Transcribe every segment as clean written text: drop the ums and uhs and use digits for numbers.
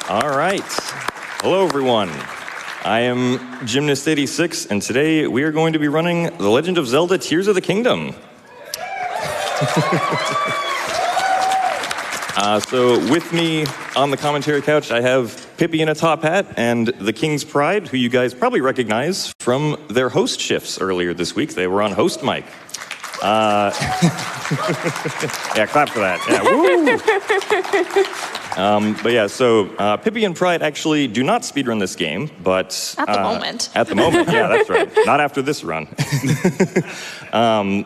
All right. Hello, everyone. I am Gymnast86, and today we are going to be running The Legend of Zelda Tears of the Kingdom. So with me on the commentary couch, I have Pippi in a top hat and the King's Pride, who you guys probably recognize from their host shifts earlier this week. They were on host mic. Yeah, clap for that. Yeah, woo! But yeah, so Pippi and Pride actually do not speedrun this game, but... At the moment. At the moment, yeah, that's right. Not after this run.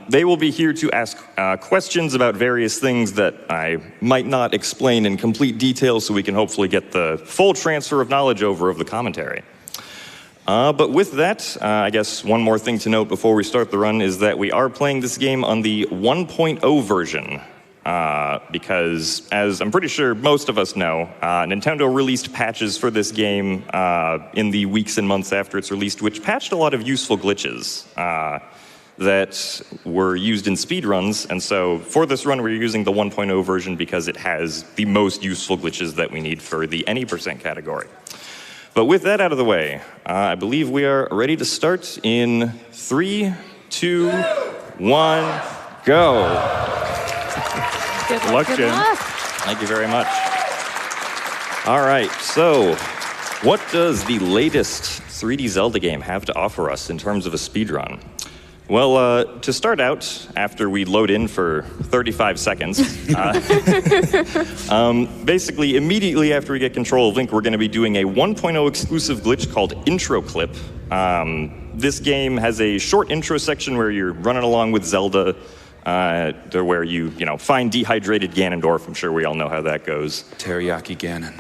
They will be here to ask questions about various things that I might not explain in complete detail, so we can hopefully get the full transfer of knowledge over of the commentary. But with that, I guess one more thing to note before we start the run is that we are playing this game on the 1.0 version. Because, as I'm pretty sure most of us know, Nintendo released patches for this game in the weeks and months after its released, which patched a lot of useful glitches that were used in speedruns. And so for this run, we're using the 1.0 version because it has the most useful glitches that we need for the any % category. But with that out of the way, I believe we are ready to start in 3, 2, 1, go. Good luck, Jim. Thank you very much. All right, so what does the latest 3D Zelda game have to offer us in terms of a speedrun? Well, to start out, after we load in for 35 seconds, basically immediately after we get control of Link, we're going to be doing a 1.0 exclusive glitch called Intro Clip. This game has a short intro section where you're running along with Zelda, where you find dehydrated Ganondorf. I'm sure we all know how that goes. Teriyaki Ganon.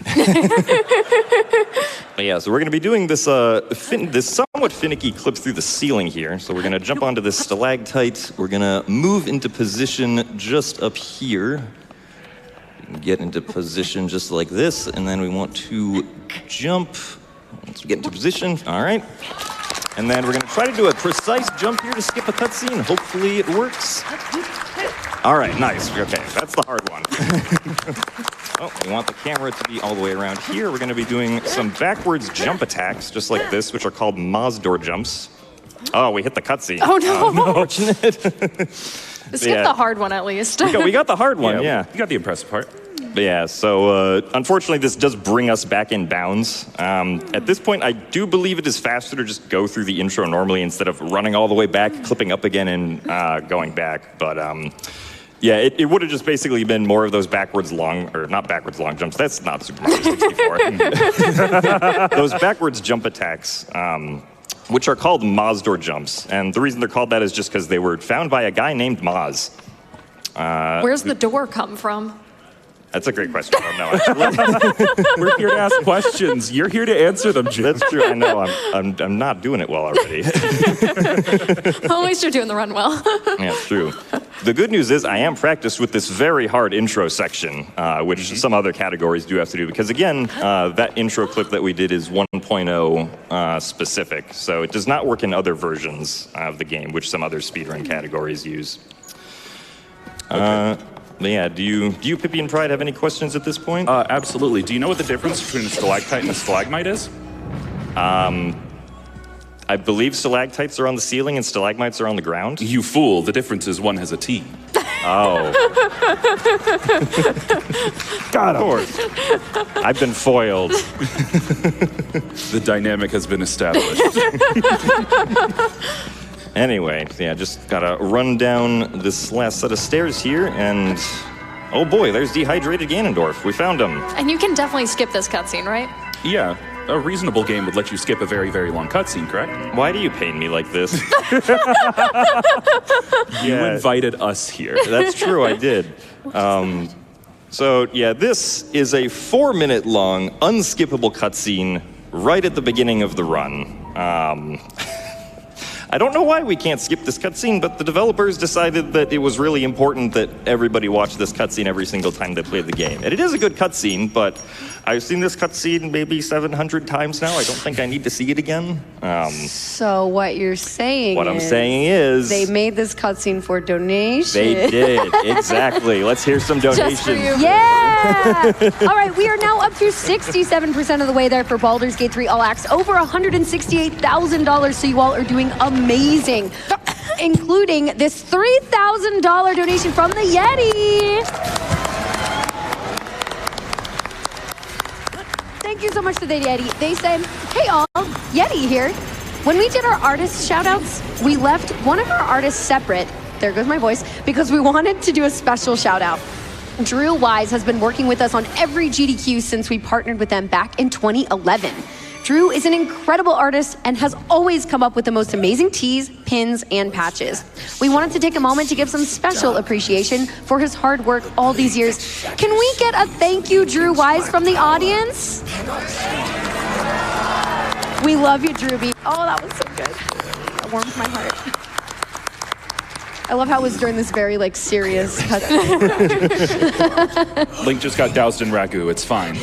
But yeah, so we're going to be doing this this somewhat finicky clip through the ceiling here. So we're going to jump onto this stalactite. We're going to move into position just up here. We can get into position just like this, and then we want to jump. Once we get into position, all right. And then we're going to try to do a precise jump here to skip a cutscene. Hopefully it works. All right, nice. Okay, that's the hard one. Oh, we want the camera to be all the way around here. We're going to be doing some backwards jump attacks, just like this, which are called Moz door jumps. Oh, we hit the cutscene. Oh, no. Unfortunate. Skip the hard one, at least. We got the hard one, yeah. You got the impressive part. Yeah, so unfortunately this does bring us back in bounds. At this point, I do believe it is faster to just go through the intro normally instead of running all the way back, clipping up again, and going back. But yeah, it would have just basically been more of those not backwards long jumps. That's not Super Mario 64. Those backwards jump attacks, which are called Moz door jumps. And the reason they're called that is just because they were found by a guy named Moz. Where's the door come from? That's a great question. I don't know. We're here to ask questions. You're here to answer them, Jim. That's true. I know. I'm not doing it well already. Well, at least you're doing the run well. Yeah, it's true. The good news is I am practiced with this very hard intro section, which some other categories do have to do. Because again, that intro clip that we did is 1.0 specific. So it does not work in other versions of the game, which some other speedrun categories use. Okay. Yeah, do you, Pippi and Pride, have any questions at this point? Absolutely. Do you know what the difference between a stalactite and a stalagmite is? I believe stalactites are on the ceiling and stalagmites are on the ground. You fool. The difference is one has a T. Oh. God, of course. I've been foiled. The dynamic has been established. Anyway, yeah, just gotta run down this last set of stairs here, and oh boy, there's dehydrated Ganondorf. We found him. And you can definitely skip this cutscene, right? Yeah, a reasonable game would let you skip a very, very long cutscene, correct? Why do you pain me like this? You invited us here. That's true, I did. So yeah, this is a 4-minute long, unskippable cutscene right at the beginning of the run. I don't know why we can't skip this cutscene, but the developers decided that it was really important that everybody watch this cutscene every single time they played the game. And it is a good cutscene, but I've seen this cutscene maybe 700 times now. I don't think I need to see it again. So what you're saying What I'm saying is... they made this cutscene for donation. They did, exactly. Let's hear some donations. Just for you. Yeah! All right, we are now up to 67% of the way there for Baldur's Gate 3 All Access. Over $168,000, so you all are doing amazing. Including this $3,000 donation from the Yeti. Thank you so much to the Yeti. They say, hey all, Yeti here. When we did our artist shout-outs, we left one of our artists separate, there goes my voice, because we wanted to do a special shout-out. Drew Wise has been working with us on every GDQ since we partnered with them back in 2011. Drew is an incredible artist and has always come up with the most amazing tees, pins, and patches. We wanted to take a moment to give some special appreciation for his hard work all these years. Can we get a thank you, Drew Wise, from the audience? We love you, Drewby. Oh, that was so good. That warms my heart. I love how it was during this very, serious cutscene. Link just got doused in ragu. It's fine.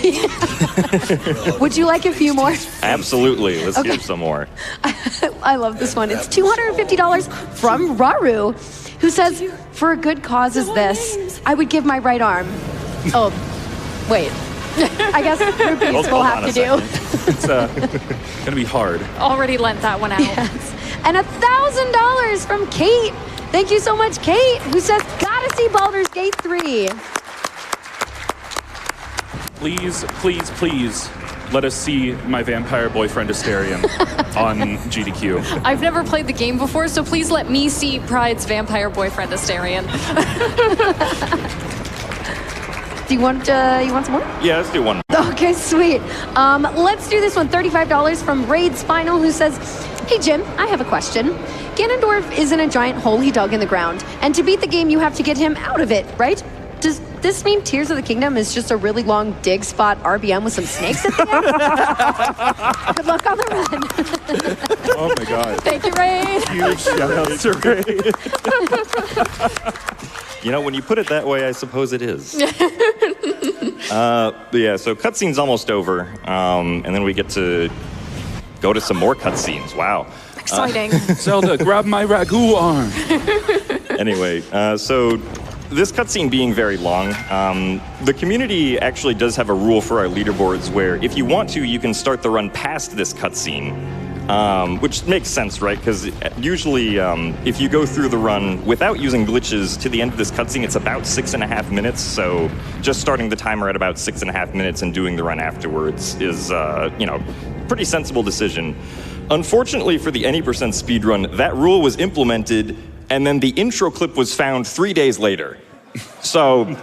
Would you like a few more? Absolutely. Let's hear some more. I love this one. It's $250 from Raru, who says, for a good cause as this, I would give my right arm. Oh, wait. I guess rupees will have to do. It's gonna be hard. Already lent that one out. Yes. And $1,000 from Kate. Thank you so much, Kate, who says, gotta see Baldur's Gate 3. Please, please, please, let us see my vampire boyfriend Asterion on GDQ. I've never played the game before, so please let me see Pride's vampire boyfriend, Asterion. Do you want some more? Yeah, let's do one. Okay, sweet. Let's do this one. $35 from Raid Spinal, who says, hey, Jim, I have a question. Ganondorf is in a giant hole he dug in the ground, and to beat the game, you have to get him out of it, right? Does this mean Tears of the Kingdom is just a really long dig spot RBM with some snakes at the end? Good luck on the run. Oh my god. Thank you, Raid. Huge shout out to Ray. You know, when you put it that way, I suppose it is. Yeah, so cutscene's almost over, and then we get to go to some more cutscenes. Wow. Exciting. Zelda, grab my ragu arm. Anyway, so this cutscene being very long, the community actually does have a rule for our leaderboards where if you want to, you can start the run past this cutscene. Which makes sense, right? Because usually, if you go through the run without using glitches to the end of this cutscene, it's about 6.5 minutes. So just starting the timer at about 6.5 minutes and doing the run afterwards is, pretty sensible decision. Unfortunately for the Any speedrun, that rule was implemented, and then the intro clip was found 3 days later. So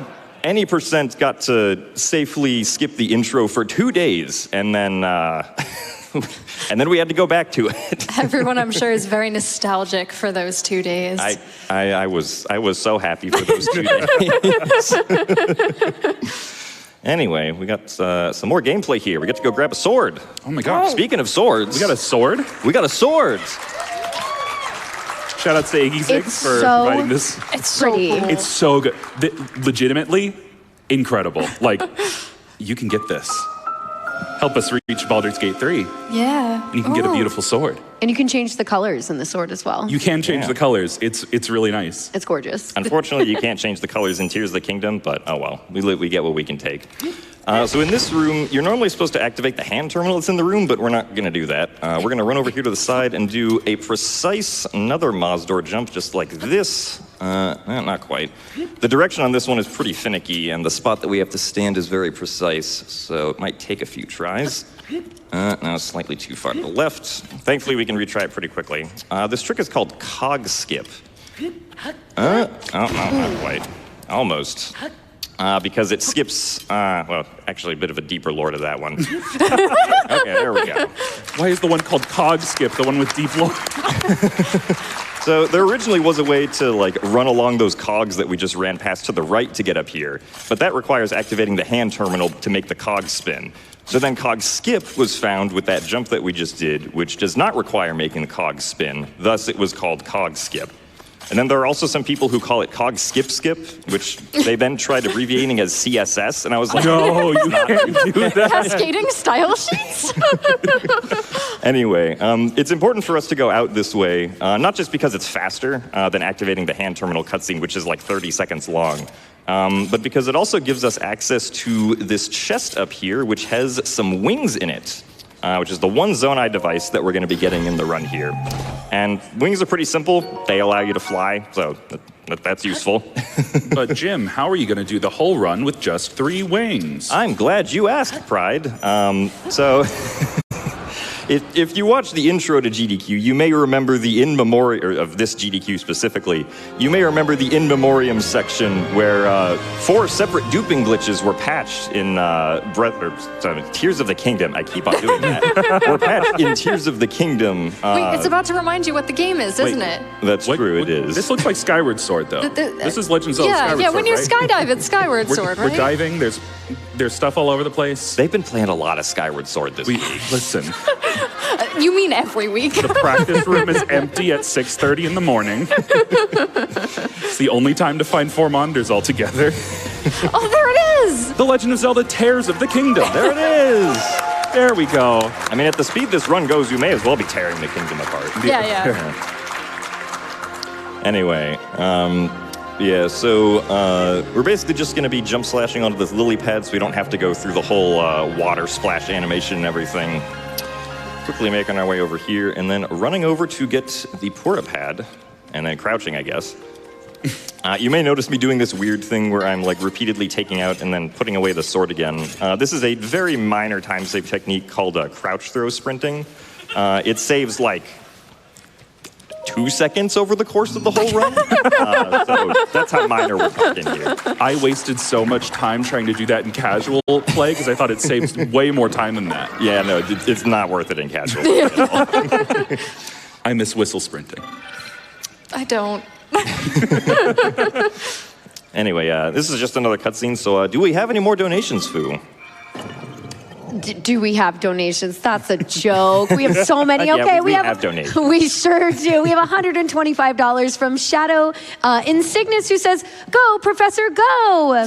Any got to safely skip the intro for 2 days, and then. And then we had to go back to it. Everyone, I'm sure, is very nostalgic for those 2 days. I was so happy for those 2 days. Anyway, we got some more gameplay here. We get to go grab a sword. Oh my god. Speaking of swords. We got a sword? We got a sword. Shout out to AGDQ for providing this. It's so pretty. cool. It's so good. Legitimately incredible. Like, you can get this. Help us reach Baldur's Gate 3. Yeah. And you can get a beautiful sword. And you can change the colors in the sword as well. You can change the colors. It's really nice. It's gorgeous. Unfortunately, you can't change the colors in Tears of the Kingdom, but oh well. We get what we can take. So in this room, you're normally supposed to activate the hand terminal that's in the room, but we're not going to do that. We're going to run over here to the side and do a precise another Mazdoor jump just like this. Not quite. The direction on this one is pretty finicky, and the spot that we have to stand is very precise, so it might take a few tries. Now slightly too far to the left. Thankfully, we can retry it pretty quickly. This trick is called cog skip. No, not quite. Almost. Because it skips, well, actually a bit of a deeper lore to that one. Okay, there we go. Why is the one called Cog Skip the one with deep lore? So there originally was a way to run along those cogs that we just ran past to the right to get up here, but that requires activating the hand terminal to make the cogs spin. So then cog skip was found with that jump that we just did, which does not require making the cog spin. Thus, it was called cog skip. And then there are also some people who call it cog skip skip, which they then tried abbreviating as CSS. And I was like, No, you can't do that. Cascading style sheets? Anyway, it's important for us to go out this way, not just because it's faster than activating the hand terminal cutscene, which is like 30 seconds long, but because it also gives us access to this chest up here, which has some wings in it, which is the one Zonai device that we're going to be getting in the run here. And wings are pretty simple. They allow you to fly, so that's useful. But Jim, how are you going to do the whole run with just 3 wings? I'm glad you asked, Pride. If you watch the intro to GDQ, you may remember the in memoriam of this GDQ specifically. You may remember the in memoriam section where 4 separate duping glitches were patched in Tears of the Kingdom. I keep on doing that. Were patched in Tears of the Kingdom. Wait, it's about to remind you what the game is, isn't it? That's true. It is. This looks like Skyward Sword, though. This is Legend of Zelda Skyward Sword, Yeah, when you right? skydive, it's Skyward Sword, right? We're diving. There's stuff all over the place. They've been playing a lot of Skyward Sword this week. Listen. You mean every week? The practice room is empty at 6:30 in the morning. It's the only time to find 4 monitors all together. Oh, there it is! The Legend of Zelda Tears of the Kingdom. There it is! There we go. I mean, at the speed this run goes, you may as well be tearing the kingdom apart. Yeah. Anyway, yeah, so we're basically just going to be jump slashing onto this lily pad so we don't have to go through the whole water splash animation and everything. Quickly making our way over here and then running over to get the Pura pad and then crouching, I guess. You may notice me doing this weird thing where I'm like repeatedly taking out and then putting away the sword again. This is a very minor time save technique called crouch throw sprinting. It saves like 2 seconds over the course of the whole run. So that's how minor we're talking here. I wasted so much time trying to do that in casual play because I thought it saves way more time than that. Yeah, no, it's not worth it in casual. I miss whistle sprinting. I don't. Anyway, this is just another cutscene, so do we have any more donations, Fu? Do we have donations? That's a joke. We have so many. Yeah, Okay, we have donations. We sure do. We have $125 from Shadow Insignis, who says, "Go, Professor, go."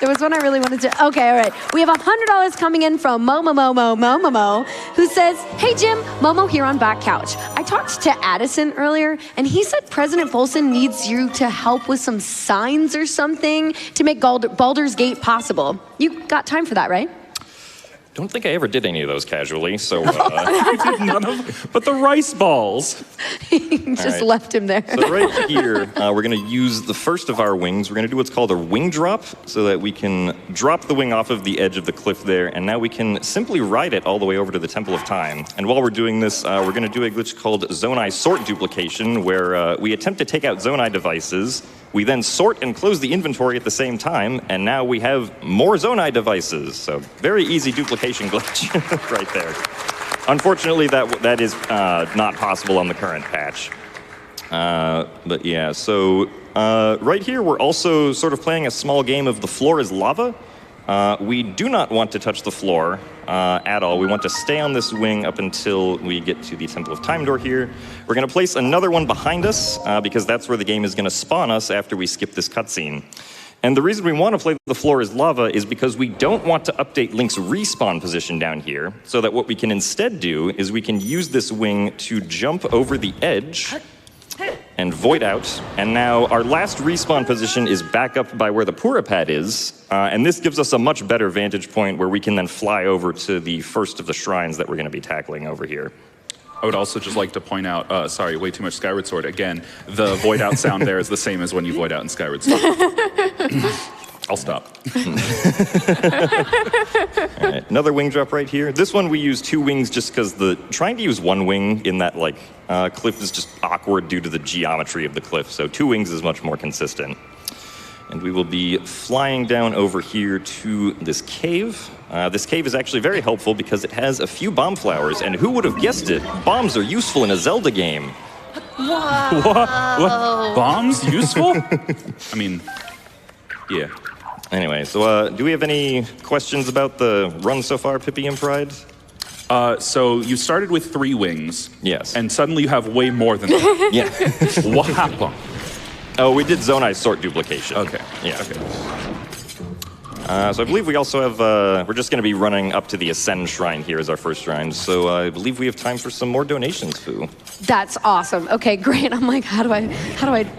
There was one I really wanted to. Okay, all right. We have $100 coming in from Momo, who says, "Hey Jim, Momo here on Back Couch. I talked to Addison earlier, and he said President Bolson needs you to help with some signs or something to make Baldur's Gate possible. You got time for that, right?" Don't think I ever did any of those casually, so... I did none of them, but the rice balls. Just left him there. So right here, we're going to use the first of our wings. We're going to do what's called a wing drop, so that we can drop the wing off of the edge of the cliff there, and now we can simply ride it all the way over to the Temple of Time. And while we're doing this, we're going to do a glitch called Zonai Sort Duplication, where we attempt to take out Zonai devices. We then sort and close the inventory at the same time, and now we have more Zonai devices. So very easy duplication glitch right there. Unfortunately, that is not possible on the current patch. But yeah, so right here we're also sort of playing a small game of the floor is lava. We do not want to touch the floor at all. We want to stay on this wing up until we get to the Temple of Time door here. We're going to place another one behind us because that's where the game is going to spawn us after we skip this cutscene. And the reason we want to play the floor is lava is because we don't want to update Link's respawn position down here, so that what we can instead do is we can use this wing to jump over the edge and void out, and now our last respawn position is back up by where the Pura pad is, and this gives us a much better vantage point where we can then fly over to the first of the shrines that we're going to be tackling over here. I would also just like to point out, sorry, way too much Skyward Sword. Again, the void out sound there is the same as when you void out in Skyward Sword. I'll stop. All right, another wing drop right here. This one we use 2 wings just because trying to use 1 wing in that cliff is just awkward due to the geometry of the cliff. So 2 wings is much more consistent. And we will be flying down over here to this cave. This cave is actually very helpful because it has a few bomb flowers, and who would have guessed it? Bombs are useful in a Zelda game. What? Bombs? Useful? I mean, yeah. Anyway, so do we have any questions about the run so far, Pippi and Pride? So you started with 3 wings. Yes. And suddenly you have way more than that. Yeah. What happened? Oh, we did zone eye sort duplication. Okay. Yeah. Okay. So I believe we also have, we're just going to be running up to the Ascend Shrine here as our first shrine. So I believe we have time for some more donations, Foo. That's awesome. Okay, great. I'm like, how do I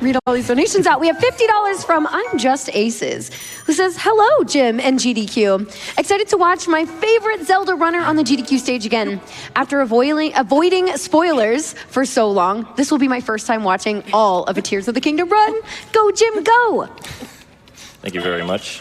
read all these donations out? We have $50 from I'm Just Aces, who says, hello, Jim and GDQ. Excited to watch my favorite Zelda runner on the GDQ stage again. After avoiding spoilers for so long, this will be my first time watching all of a Tears of the Kingdom run. Go, Jim, go! Thank you very much.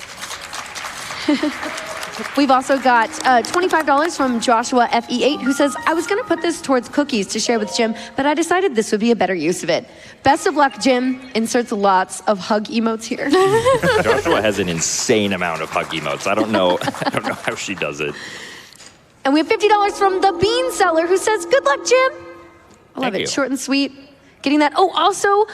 We've also got $25 from Joshua FE8, who says, I was going to put this towards cookies to share with Jim, but I decided this would be a better use of it. Best of luck, Jim. Inserts lots of hug emotes here. Joshua has an insane amount of hug emotes. I don't know how she does it. And we have $50 from the Bean Seller, who says, good luck, Jim. I love Thank it. you. Short and sweet. Getting that. Oh, also,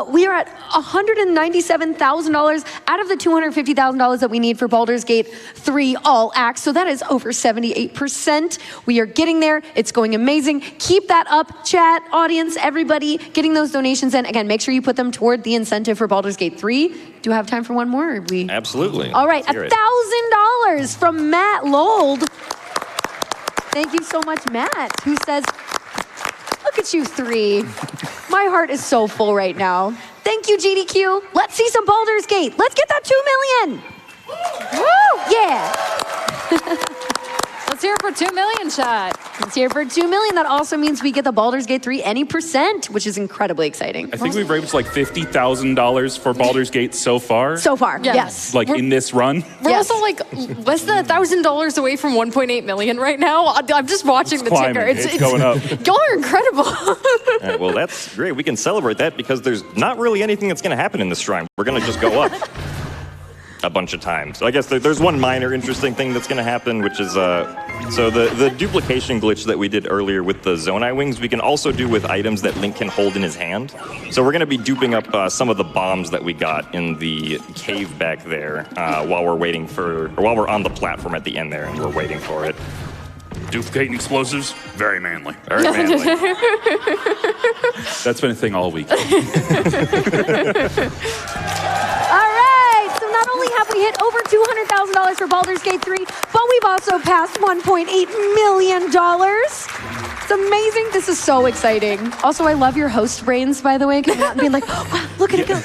we are at $197,000 out of the $250,000 that we need for Baldur's Gate 3 all acts. So that is over 78%. We are getting there. It's going amazing. Keep that up, chat, audience, everybody, getting those donations in. Again, make sure you put them toward the incentive for Baldur's Gate 3. Do I have time for one more? Or we... Absolutely. All right, Let's hear it. $1,000 from Matt Lold. Thank you so much, Matt, who says, look at you 3. My heart is so full right now. Thank you, GDQ. Let's see some Baldur's Gate. Let's get that 2 million. Woo! Yeah. Let's hear it for 2 million, chat. Let's hear it for 2 million. That also means we get the Baldur's Gate 3 any %, which is incredibly exciting. I think we've raised like $50,000 for Baldur's Gate so far. So far, Yeah. yes. Like in this run. We're Yes. also like less than $1,000 away from 1.8 million right now. I'm just watching the climbing. ticker. It's going up. Y'all are incredible. All right, well, that's great. We can celebrate that because there's not really anything that's going to happen in this shrine. We're going to just go up a bunch of times. So I guess there's one minor interesting thing that's going to happen, which is so the duplication glitch that we did earlier with the Zonai wings, we can also do with items that Link can hold in his hand. So we're going to be duping up some of the bombs that we got in the cave back there while we're on the platform at the end there and we're waiting for it. Duplicating explosives, very manly. Very manly. That's been a thing all week. All right, so not only have we hit over $200,000 for Baldur's Gate 3, but we've also passed $1.8 million. It's amazing. This is so exciting. Also, I love your host brains, by the way, coming out and being like, oh, wow, look at it go.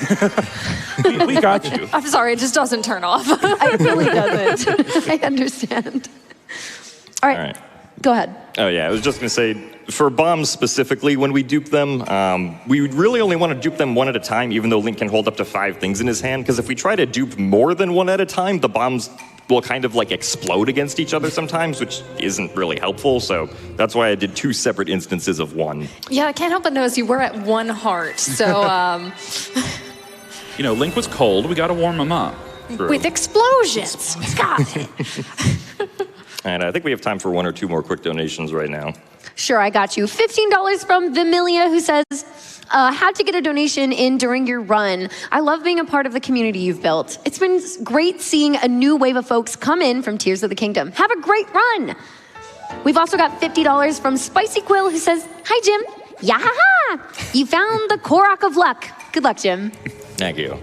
We got you. I'm sorry, it just doesn't turn off. It really doesn't. I understand. All right, go ahead. Oh yeah, I was just gonna say, for bombs specifically, when we dupe them, we really only want to dupe them one at a time, even though Link can hold up to 5 things in his hand, because if we try to dupe more than one at a time, the bombs will kind of like explode against each other sometimes, which isn't really helpful, so that's why I did 2 separate instances of one. Yeah, I can't help but notice you were at 1 heart, so You know, Link was cold. We got to warm him up. True. with explosions. Got it. And I think we have time for 1 or 2 more quick donations right now. Sure, I got you. $15 from Vimilia, who says, had to get a donation in during your run. I love being a part of the community you've built. It's been great seeing a new wave of folks come in from Tears of the Kingdom. Have a great run. We've also got $50 from Spicy Quill, who says, hi, Jim. Yahaha! You found the Korok of Luck. Good luck, Jim. Thank you.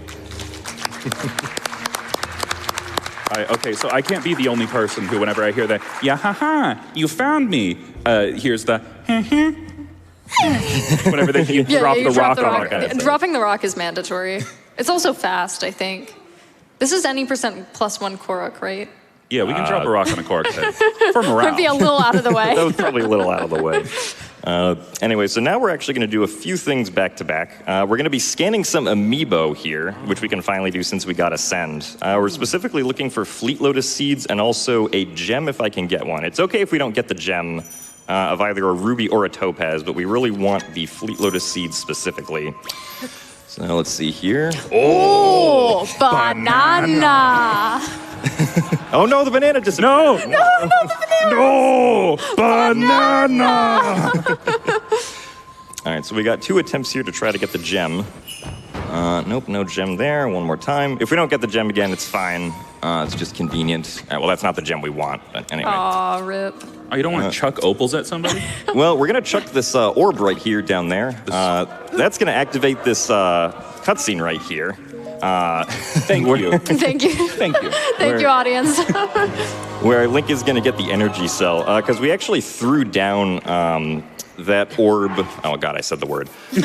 Okay, so I can't be the only person who, whenever I hear that, yeah, haha, you found me, here's the, whenever you drop the rock on it. guys. Dropping the rock is mandatory. It's also fast, I think. This is any % plus 1 Korok, right? Yeah, we can drop a rock on a cork head for morale. Might be a little out of the way. That was probably a little out of the way. Anyway, so now we're actually going to do a few things back to back. We're going to be scanning some amiibo here, which we can finally do since we got Ascend. We're specifically looking for Fleet Lotus seeds and also a gem if I can get one. It's okay if we don't get the gem of either a ruby or a topaz, but we really want the Fleet Lotus seeds specifically. So now let's see here. Oh, banana. Oh no, the banana disappeared. No! The banana. No! Banana! All right, so we got 2 attempts here to try to get the gem. Nope, no gem there. One more time. If we don't get the gem again, it's fine. It's just convenient. Well, that's not the gem we want, but anyway. Aw, rip. Oh, you don't want to chuck opals at somebody? Well, we're going to chuck this orb right here down there. That's going to activate this cutscene right here. Thank you. Thank you. Thank you. Thank you, audience. Where Link is going to get the energy cell. Because we actually threw down that orb. Oh, God, I said the word. We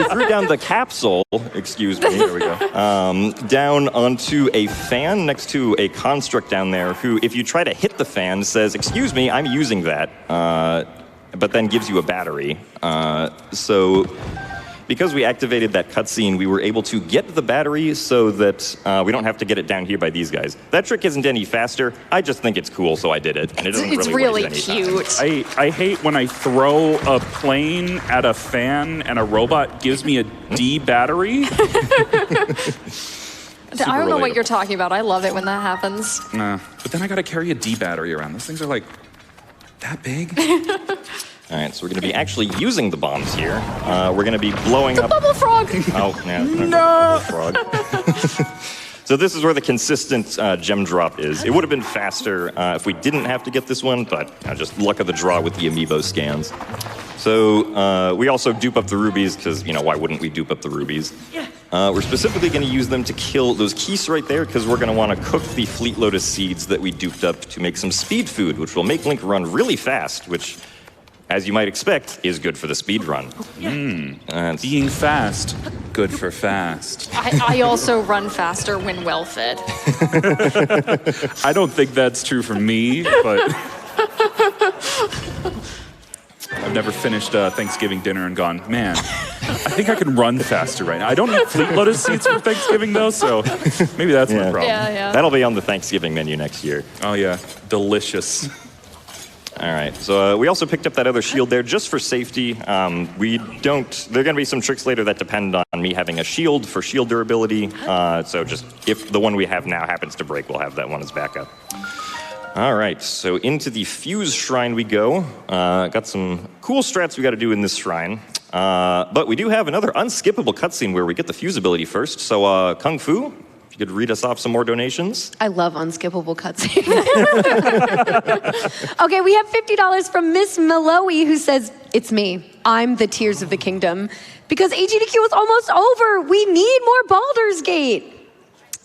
threw down the capsule, excuse me, there we go, down onto a fan next to a construct down there who, if you try to hit the fan, says, excuse me, I'm using that, but then gives you a battery. So because we activated that cutscene, we were able to get the battery so that we don't have to get it down here by these guys. That trick isn't any faster. I just think it's cool, so I did it. And it doesn't It's really really waste any time. cute. I hate when I throw a plane at a fan and a robot gives me a D battery. I don't know what relatable. you're talking about. I love it when that happens. But then I gotta carry a D battery around. Those things are like that big. All right, so we're going to be actually using the bombs here. We're going to be blowing up... Bubble frog! Oh, no. Frog. So this is where the consistent gem drop is. It would have been faster if we didn't have to get this one, but just luck of the draw with the amiibo scans. So we also dupe up the rubies, because, why wouldn't we dupe up the rubies? Yeah. We're specifically going to use them to kill those keys right there, because we're going to want to cook the Fleet Lotus seeds that we duped up to make some speed food, which will make Link run really fast, which, as you might expect, is good for the speed run. Being fast, good for fast. I also run faster when well fed. I don't think that's true for me, but I've never finished Thanksgiving dinner and gone, man, I think I can run faster right now. I don't eat Fleet Lotus seeds for Thanksgiving, though, so maybe that's my problem. Yeah. That'll be on the Thanksgiving menu next year. Oh, yeah. Delicious. All right, so we also picked up that other shield there just for safety. There are going to be some tricks later that depend on me having a shield for shield durability. So just if the one we have now happens to break, we'll have that one as backup. All right, so into the Fuse Shrine we go. Got some cool strats we got to do in this shrine. But we do have another unskippable cutscene where we get the Fuse ability first. So Kung Fu, if you could read us off some more donations. I love unskippable cutscenes. Okay, we have $50 from Miss Meloe, who says, it's me. I'm the Tears of the Kingdom. Because AGDQ is almost over. We need more Baldur's Gate.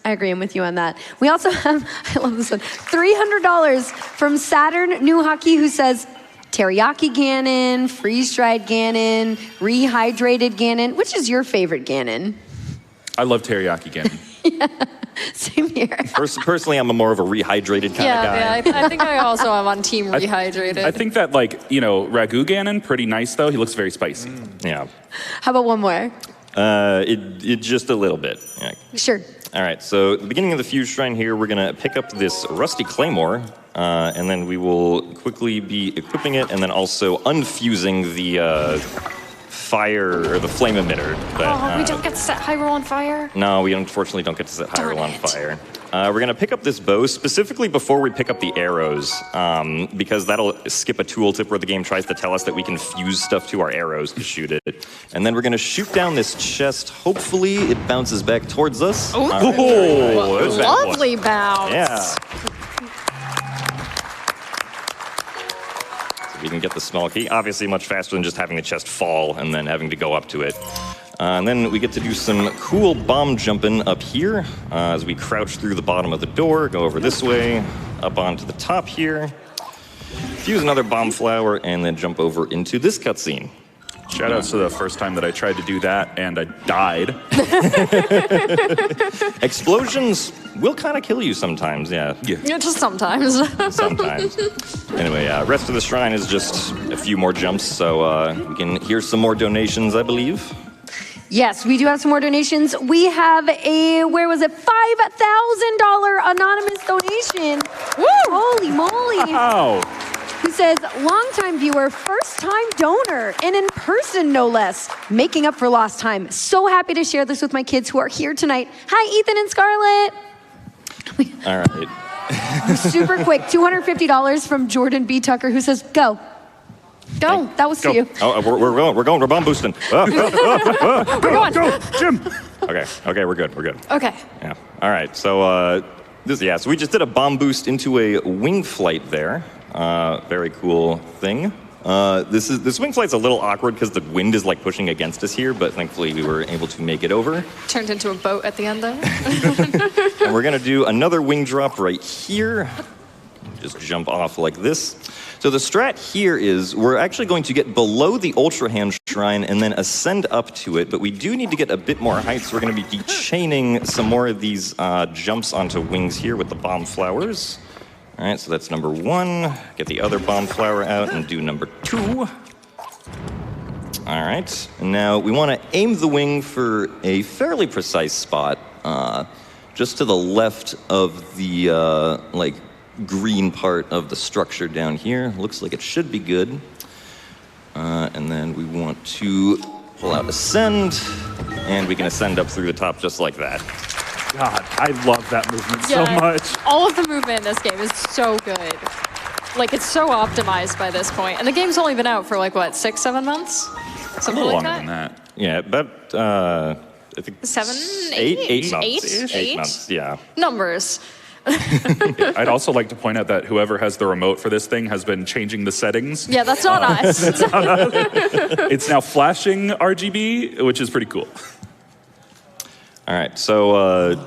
I agree, I'm with you on that. We also have, I love this one, $300 from Saturn New Hockey, who says, teriyaki Ganon, freeze-dried Ganon, rehydrated Ganon. Which is your favorite Ganon? I love teriyaki Ganon. Yeah, same here. Personally, I'm more of a rehydrated kind of guy. Yeah, I think I also am on team rehydrated. I think that, Ragu Ganon, pretty nice, though. He looks very spicy. Yeah. How about one more? It just a little bit. Yeah. Sure. All right, so at the beginning of the Fuse Shrine here, we're going to pick up this Rusty Claymore, and then we will quickly be equipping it and then also unfusing the fire, or the flame emitter. That, we don't get to set Hyrule on fire? No, we unfortunately don't get to set Hyrule on it. fire. We're going to pick up this bow specifically before we pick up the arrows, because that'll skip a tooltip where the game tries to tell us that we can fuse stuff to our arrows to shoot it. And then we're going to shoot down this chest. Hopefully it bounces back towards us. Oh, there's that one. lovely bounce. Yeah. So we can get the small key. Obviously much faster than just having the chest fall and then having to go up to it. And then we get to do some cool bomb jumping up here as we crouch through the bottom of the door, go over this way, up onto the top here, fuse another bomb flower, and then jump over into this cutscene. Shout out to the first time that I tried to do that and I died. Explosions will kind of kill you sometimes, yeah. Yeah, just sometimes. Sometimes. Anyway, rest of the shrine is just a few more jumps, so we can hear some more donations, I believe. Yes, we do have some more donations. We have a, $5,000 anonymous donation. Woo! Holy moly. Ow! Who says, longtime viewer, first-time donor, and in person, no less, making up for lost time. So happy to share this with my kids who are here tonight. Hi, Ethan and Scarlett. All right. Super quick, $250 from Jordan B. Tucker, who says, go. Go. That was to you. Oh, we're bomb boosting. We're going. Go, Jim! Okay, we're good. Okay. Yeah. All right, so so we just did a bomb boost into a wing flight there. Very cool thing. This wing flight's a little awkward because the wind is like pushing against us here, but thankfully we were able to make it over. Turned into a boat at the end though. And we're gonna do another wing drop right here. Just jump off like this. So the strat here is we're actually going to get below the Ultra Hand Shrine and then ascend up to it, but we do need to get a bit more height, so we're going to be chaining some more of these jumps onto wings here with the bomb flowers. All right, so that's number 1. Get the other bomb flower out and do number 2. All right, and now we want to aim the wing for a fairly precise spot, just to the left of the, green part of the structure down here. Looks like it should be good. And then we want to pull out ascend, and we can ascend up through the top just like that. God, I love that movement so much. All of the movement in this game is so good. Like, it's so optimized by this point. And the game's only been out for, 6, 7 months? Something A little like longer that? than that. Yeah, about, I think 7, 8 8 months. 8 months, yeah. Numbers. I'd also like to point out that whoever has the remote for this thing has been changing the settings. Yeah, that's not us. It's now flashing RGB, which is pretty cool. All right, so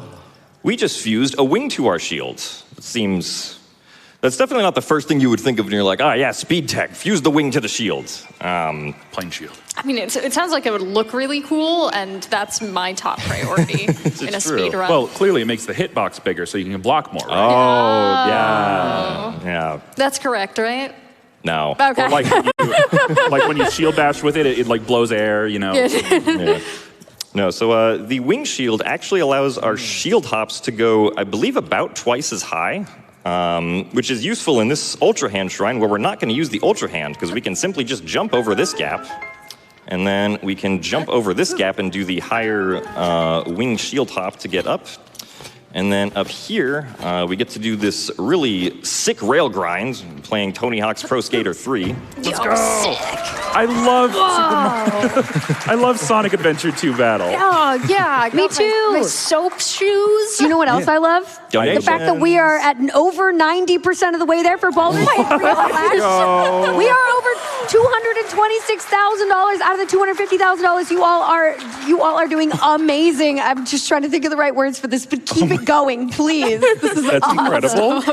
we just fused a wing to our shield. It seems... That's definitely not the first thing you would think of when you're like, speed tech, fuse the wing to the shield. Plane shield. I mean, it sounds like it would look really cool, and that's my top priority in a true. speed run. Well, clearly it makes the hitbox bigger so you can block more, right? Oh, yeah. That's correct, right? No. Okay. Or like when you shield bash with it, it blows air, Yeah. No, so the wing shield actually allows our shield hops to go, I believe, about twice as high. Which is useful in this Ultra Hand Shrine where we're not going to use the Ultra Hand because we can simply just jump over this gap, and then we can jump over this gap and do the higher wing shield hop to get up. And then up here, we get to do this really sick rail grind, playing Tony Hawk's Pro Skater 3. Let's go! I love Sonic Adventure 2 Battle. Oh, yeah. Me too. My soap shoes. You know what else I love? Donations. The fact that we are at over 90% of the way there for Baldur's Gate 3 Flash. We are over $226,000 out of the $250,000. You all are doing amazing. I'm just trying to think of the right words for this, but keep it going, please. This is That's awesome. incredible.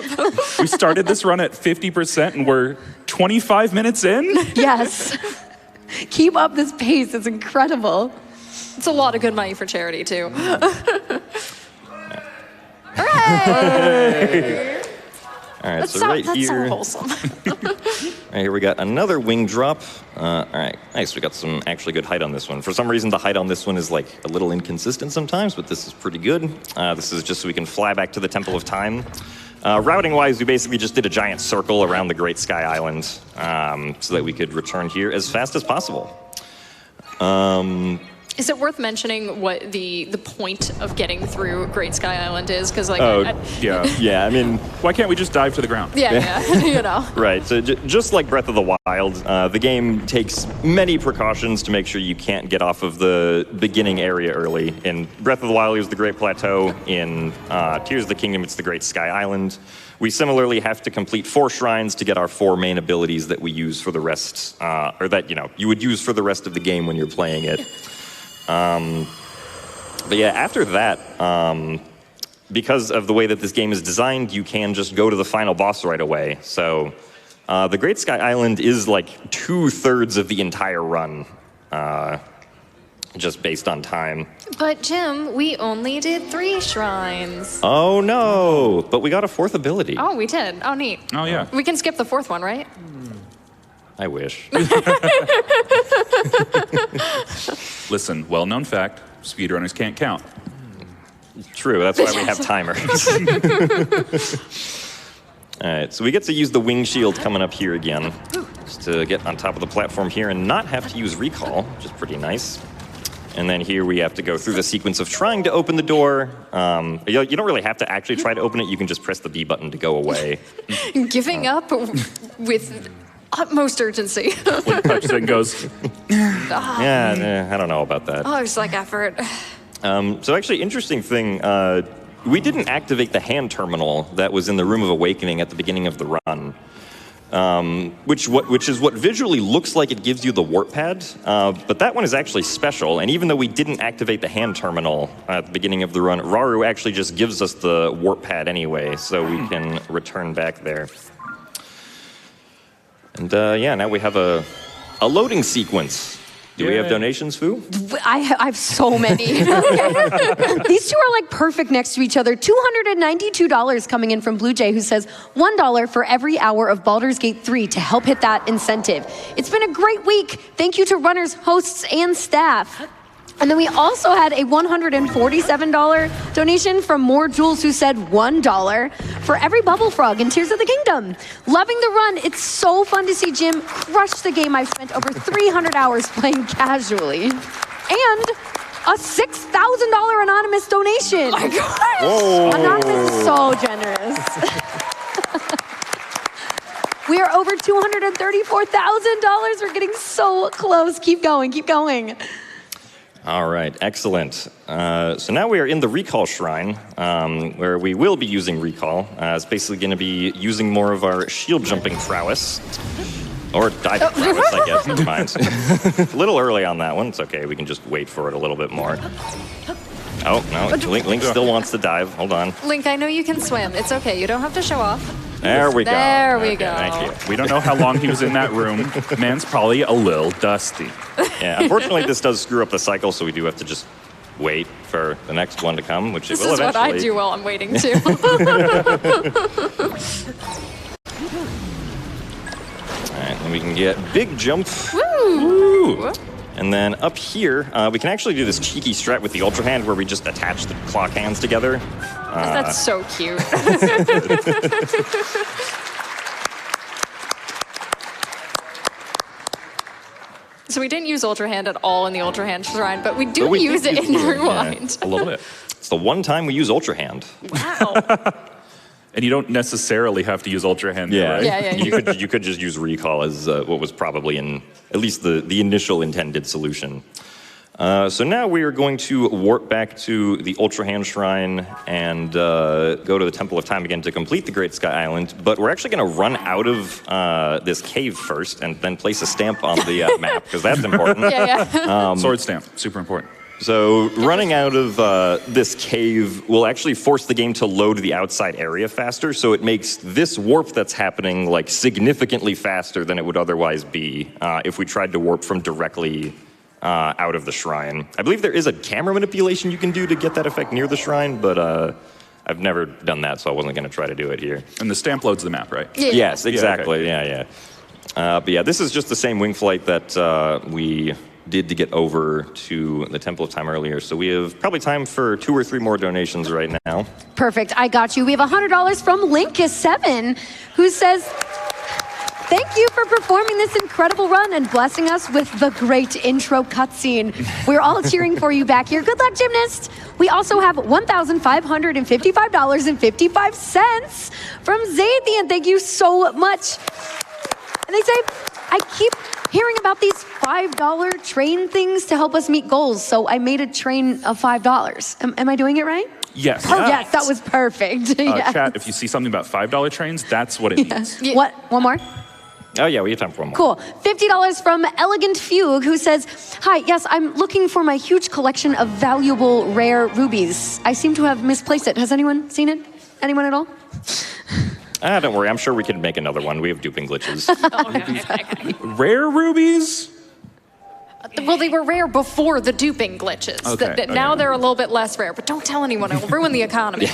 We started this run at 50% and we're 25 minutes in? Yes. Keep up this pace. It's incredible. It's a lot of good money for charity, too. All right, That's so so, right that's here, so wholesome. right here we got another wing drop. All right, nice. We got some actually good height on this one. For some reason, the height on this one is a little inconsistent sometimes, but this is pretty good. This is just so we can fly back to the Temple of Time. Routing-wise, we basically just did a giant circle around the Great Sky Island so that we could return here as fast as possible. Is it worth mentioning what the point of getting through Great Sky Island is? Because Yeah. I mean... Why can't we just dive to the ground? Yeah. Right, so just like Breath of the Wild, the game takes many precautions to make sure you can't get off of the beginning area early. In Breath of the Wild, it was the Great Plateau. In Tears of the Kingdom, it's the Great Sky Island. We similarly have to complete 4 shrines to get our 4 main abilities that we use for the rest, or that, you would use for the rest of the game when you're playing it. But yeah, after that, because of the way that this game is designed, you can just go to the final boss right away. So the Great Sky Island is 2/3 of the entire run, just based on time. But Jim, we only did 3 shrines. Oh no, but we got a 4th ability. Oh, we did. Oh, neat. Oh, yeah. We can skip the 4th one, right? I wish. Listen, well-known fact, speedrunners can't count. True, that's why we have timers. All right, so we get to use the wing shield coming up here again, just to get on top of the platform here and not have to use recall, which is pretty nice. And then here we have to go through the sequence of trying to open the door. You don't really have to actually try to open it, you can just press the B button to go away. Giving up with utmost urgency. When it touches it and goes, Yeah, I don't know about that. Oh, it's like effort. So actually, interesting thing, we didn't activate the hand terminal that was in the Room of Awakening at the beginning of the run. Which is what visually looks like it gives you the warp pad, but that one is actually special, and even though we didn't activate the hand terminal at the beginning of the run, Raru actually just gives us the warp pad anyway, so we can return back there. And yeah, now we have a loading sequence. Do we have donations, Fu? I have so many. These two are like perfect next to each other. $292 coming in from Blue Jay, who says $1 for every hour of Baldur's Gate 3 to help hit that incentive. It's been a great week. Thank you to runners, hosts, and staff. And then we also had a $147 donation from More Jules, who said $1 for every Bubble Frog in Tears of the Kingdom. Loving the run. It's so fun to see Jim crush the game. I've spent over 300 hours playing casually. And a $6,000 anonymous donation. Oh my gosh. Whoa. Anonymous is so generous. We are over $234,000. We're getting so close. Keep going, keep going. All right, excellent. So now we are in the Recall Shrine, where we will be using Recall. It's basically going to be using more of our shield jumping prowess. Or diving prowess, I guess, never mind. A little early on that one. It's okay, we can just wait for it a little bit more. Oh, no, Link still wants to dive. Hold on. Link, I know you can swim. It's okay, you don't have to show off. There we go. There we Okay, go. Thank you. We don't know how long he was in that room. Man's probably a little dusty. Yeah, unfortunately, this does screw up the cycle, so we do have to just wait for the next one to come, which This it will is eventually. what I do while I'm waiting too. All right, then we can get big jump. Woo! And then up here, we can actually do this cheeky strat with the Ultra Hand where we just attach the clock hands together. That's so cute. So we didn't use Ultra Hand at all in the Ultra Hand Shrine, but we do use it in Rewind. A little bit. It's the one time we use Ultra Hand. Wow. And you don't necessarily have to use Ultra Hand there, right? Yeah. You could just use Recall as what was probably in at least the initial intended solution. So now we are going to warp back to the Ultra Hand Shrine and go to the Temple of Time again to complete the Great Sky Island. But we're actually going to run out of this cave first and then place a stamp on the map, because that's important. Yeah. Sword stamp, super important. So running out of this cave will actually force the game to load the outside area faster, so it makes this warp that's happening like significantly faster than it would otherwise be if we tried to warp from directly out of the shrine. I believe there is a camera manipulation you can do to get that effect near the shrine, but I've never done that, so I wasn't going to try to do it here. And the stamp loads the map, right? Yeah. Yes, exactly, Yeah, okay. But yeah, this is just the same wing flight that we did to get over to the Temple of Time earlier. So we have probably time for 2 or 3 more donations right now. Perfect, I got you. We have $100 from Linkus7, who says, thank you for performing this incredible run and blessing us with the great intro cutscene. We're all cheering for you back here. Good luck, gymnast. We also have $1,555.55 from Zathian. Thank you so much. And they say, I keep hearing about these $5 train things to help us meet goals, so I made a train of $5. Am I doing it right? Yes. Oh, yes, that was perfect. Yes. Chat, if you see something about $5 trains, that's what it means. Yeah. What? One more? Oh yeah, we have time for one more. Cool. $50 from Elegant Fugue, who says, hi, yes, I'm looking for my huge collection of valuable rare rubies. I seem to have misplaced it. Has anyone seen it? Anyone at all? Don't worry, I'm sure we can make another one. We have duping glitches. Rare rubies? Well, they were rare before the duping glitches. Okay, Now they're a little bit less rare, but don't tell anyone. It'll ruin the economy.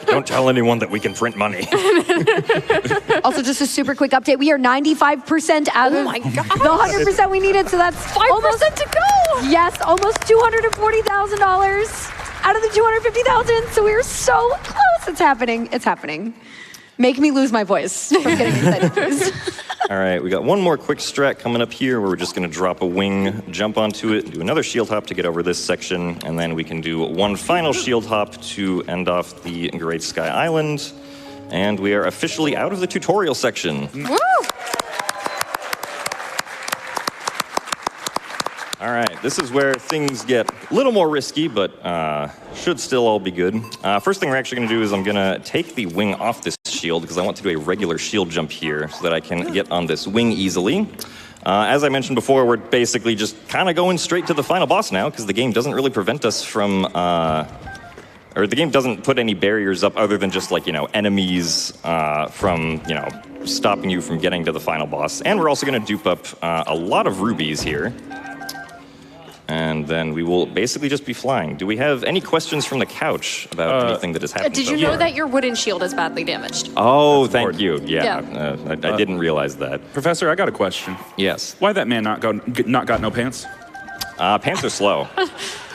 Don't tell anyone that we can print money. Also, just a super quick update. We are 95% out of my God. the 100% we needed, so that's 5% to go. Yes, almost $240,000 out of the $250,000. So we're so close. It's happening. It's happening. Make me lose my voice from getting excited, please. All right, we got one more quick strat coming up here where we're just going to drop a wing, jump onto it, do another shield hop to get over this section, and then we can do one final shield hop to end off the Great Sky Island. And we are officially out of the tutorial section. Woo! All right. this is where things get a little more risky, but should still all be good. First thing we're actually going to do is I'm going to take the wing off this shield because I want to do a regular shield jump here so that I can get on this wing easily. As I mentioned before, we're basically just kind of going straight to the final boss now because the game doesn't really prevent us from, or the game doesn't put any barriers up other than just like, enemies from, stopping you from getting to the final boss. And we're also going to dupe up a lot of rubies here. And then we will basically just be flying. Do we have any questions from the couch about anything that has happened? Did you know that your wooden shield is badly damaged? Oh, thank you. Yeah, I didn't realize that. Professor, I got a question. Yes. Why that man not got no pants? Pants are slow.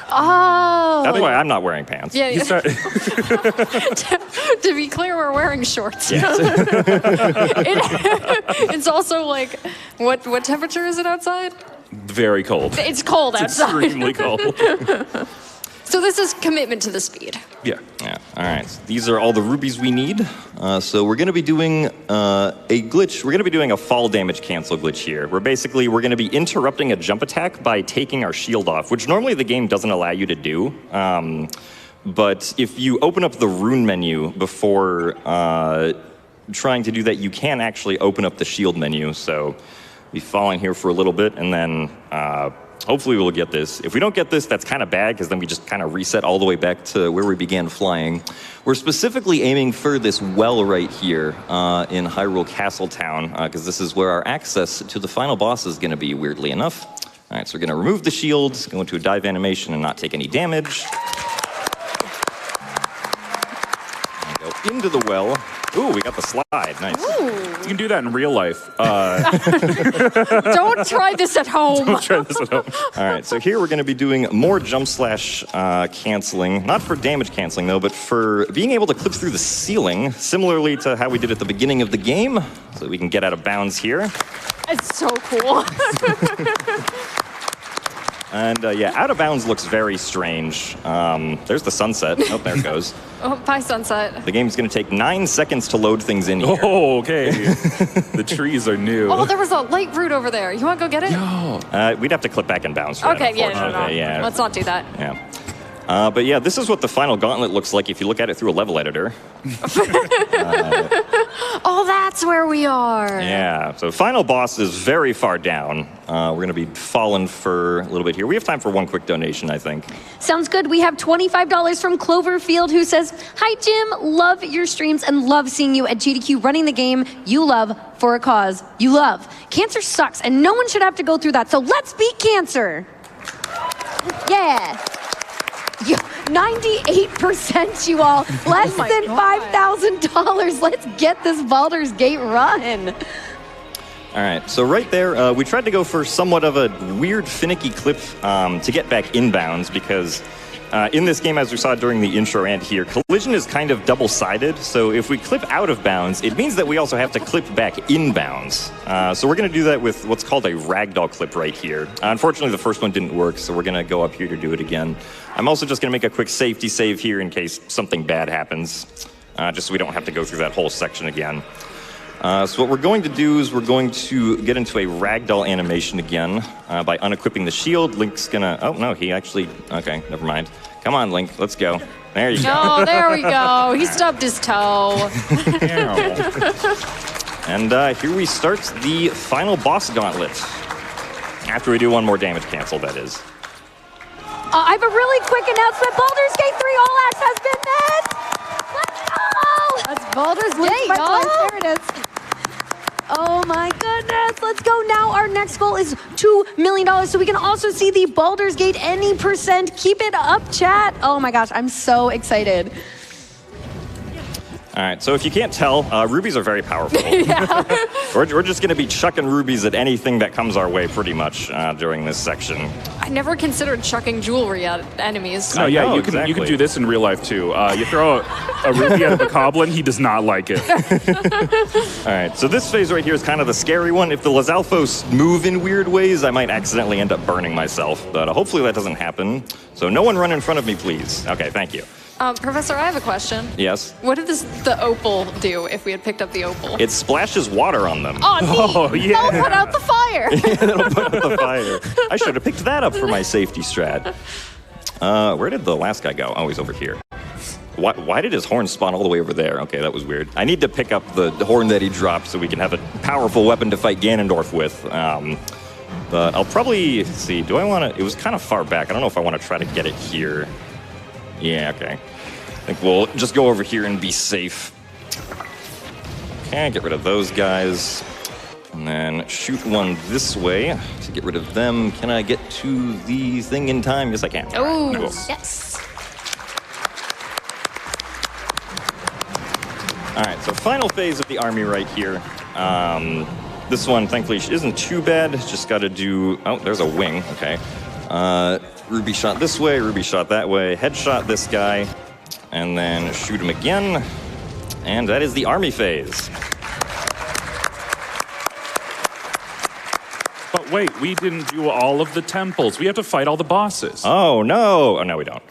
Oh. That's why I'm not wearing pants. Yeah. He said, To be clear, we're wearing shorts. Yes. It's also like, what temperature is it outside? very cold. It's cold outside. Extremely cold. So this is commitment to the speed. Yeah. Yeah. All right. So these are all the rubies we need. So we're going to be doing a glitch. We're going to be doing a fall damage cancel glitch here. We're going to be interrupting a jump attack by taking our shield off, which normally the game doesn't allow you to do. But if you open up the rune menu before trying to do that, you can actually open up the shield menu. So we fall in here for a little bit, and then hopefully we'll get this. If we don't get this, that's kind of bad, because then we just kind of reset all the way back to where we began flying. We're specifically aiming for this well right here in Hyrule Castle Town, because this is where our access to the final boss is going to be, weirdly enough. All right, so we're going to remove the shields, go into a dive animation and not take any damage. And go into the well. Ooh, we got the slide. Nice. Ooh. You can do that in real life. Don't try this at home. Try this at home. All right, so here we're going to be doing more jump slash canceling. Not for damage canceling, though, but for being able to clip through the ceiling, similarly to how we did at the beginning of the game, so that we can get out of bounds here. It's so cool. And yeah, out of bounds looks very strange. There's the sunset. Oh, there it goes. Oh, bye, sunset. The game's going to take 9 seconds to load things in here. Oh, okay. The trees are new. Oh, there was a light root over there. You want to go get it? No. We'd have to clip back in bounds for Okay, that, yeah, no. unfortunately. Yeah. Let's not do that. Yeah. But yeah, this is what the final gauntlet looks like if you look at it through a level editor. Oh, that's where we are. Yeah, so final boss is very far down. We're going to be falling for a little bit here. We have time for one quick donation, I think. Sounds good. We have $25 from Cloverfield, who says, "Hi, Jim. Love your streams and love seeing you at GDQ running the game you love for a cause you love. Cancer sucks, and no one should have to go through that, so let's beat cancer." Yeah. 98%, you all. Less my than God. $5,000. Let's get this Baldur's Gate run. All right, so right there, we tried to go for somewhat of a weird, finicky clip to get back inbounds, because in this game, as we saw during the intro and here, collision is kind of double-sided. So if we clip out of bounds, it means that we also have to clip back inbounds. So we're going to do that with what's called a ragdoll clip right here. Unfortunately, the first one didn't work, so we're going to go up here to do it again. I'm also just going to make a quick safety save here in case something bad happens, just so we don't have to go through that whole section again. So what we're going to do is we're going to get into a ragdoll animation again by unequipping the shield. Link's gonna, oh no, he actually, okay, never mind. Come on, Link, let's go. There you go. Oh, there we go. He stubbed his toe. And here we start the final boss gauntlet. After we do one more damage cancel, that is. I have a really quick announcement. Baldur's Gate 3 All Acts has been met. Let's go. That's Baldur's Gate, y'all. There it is. Oh my goodness. Let's go. Now our next goal is $2 million. So we can also see the Baldur's Gate any %. Keep it up, chat. Oh my gosh. I'm so excited. All right, so if you can't tell, rubies are very powerful. We're just going to be chucking rubies at anything that comes our way pretty much during this section. I never considered chucking jewelry at enemies. Oh yeah, know, you can exactly. do this in real life too. You throw a ruby at a bokoblin, he does not like it. All right, so this phase right here is kind of the scary one. If the Lizalfos move in weird ways, I might accidentally end up burning myself, but hopefully that doesn't happen. So no one run in front of me, please. Okay, thank you. Professor, I have a question. Yes. What did the opal do if we had picked up the opal? It splashes water on them. Oh, neat. Oh, yeah. Don't put out the fire. That'll put out the fire. I should have picked that up for my safety strat. Where did the last guy go? Oh, he's over here. Why did his horn spawn all the way over there? Okay, that was weird. I need to pick up the horn that he dropped so we can have a powerful weapon to fight Ganondorf with. But I'll probably, let's see, do I want to, it was kind of far back. I don't know if I want to try to get it here. Yeah, okay. I think we'll just go over here and be safe. Okay, get rid of those guys. And then shoot one this way to get rid of them. Can I get to the thing in time? Yes, I can. Oh, Cool. yes. All right, so final phase of the army right here. This one, thankfully, isn't too bad. Just got to do, oh, there's a wing, okay. Ruby shot this way, Ruby shot that way, headshot this guy, and then shoot him again. And that is the army phase. But wait, we didn't do all of the temples. We have to fight all the bosses. Oh, no. Oh, no, we don't.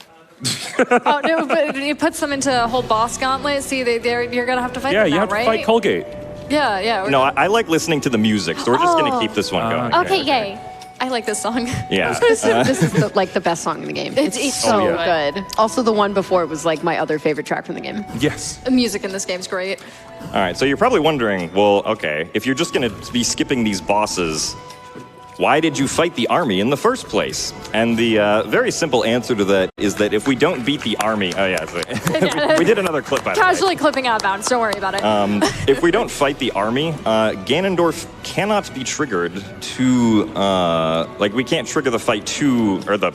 Oh, no, but it puts them into a whole boss gauntlet. See, you're going to have to fight Yeah, them you now, have to right? fight Colgate. Yeah, yeah. No, I like listening to the music, so we're just going to keep this one going. Okay, yay. I like this song. Yeah. This is the best song in the game. It's so yeah. good. Also, the one before it was like my other favorite track from the game. Yes. The music in this game's great. All right, so you're probably wondering, well, okay, if you're just going to be skipping these bosses, why did you fight the army in the first place? And the very simple answer to that is that if we don't beat the army, oh yeah, so we did another clip by the way. Casually clipping out of bounds, don't worry about it. If we don't fight the army, Ganondorf cannot be triggered to, like we can't trigger the fight to, or the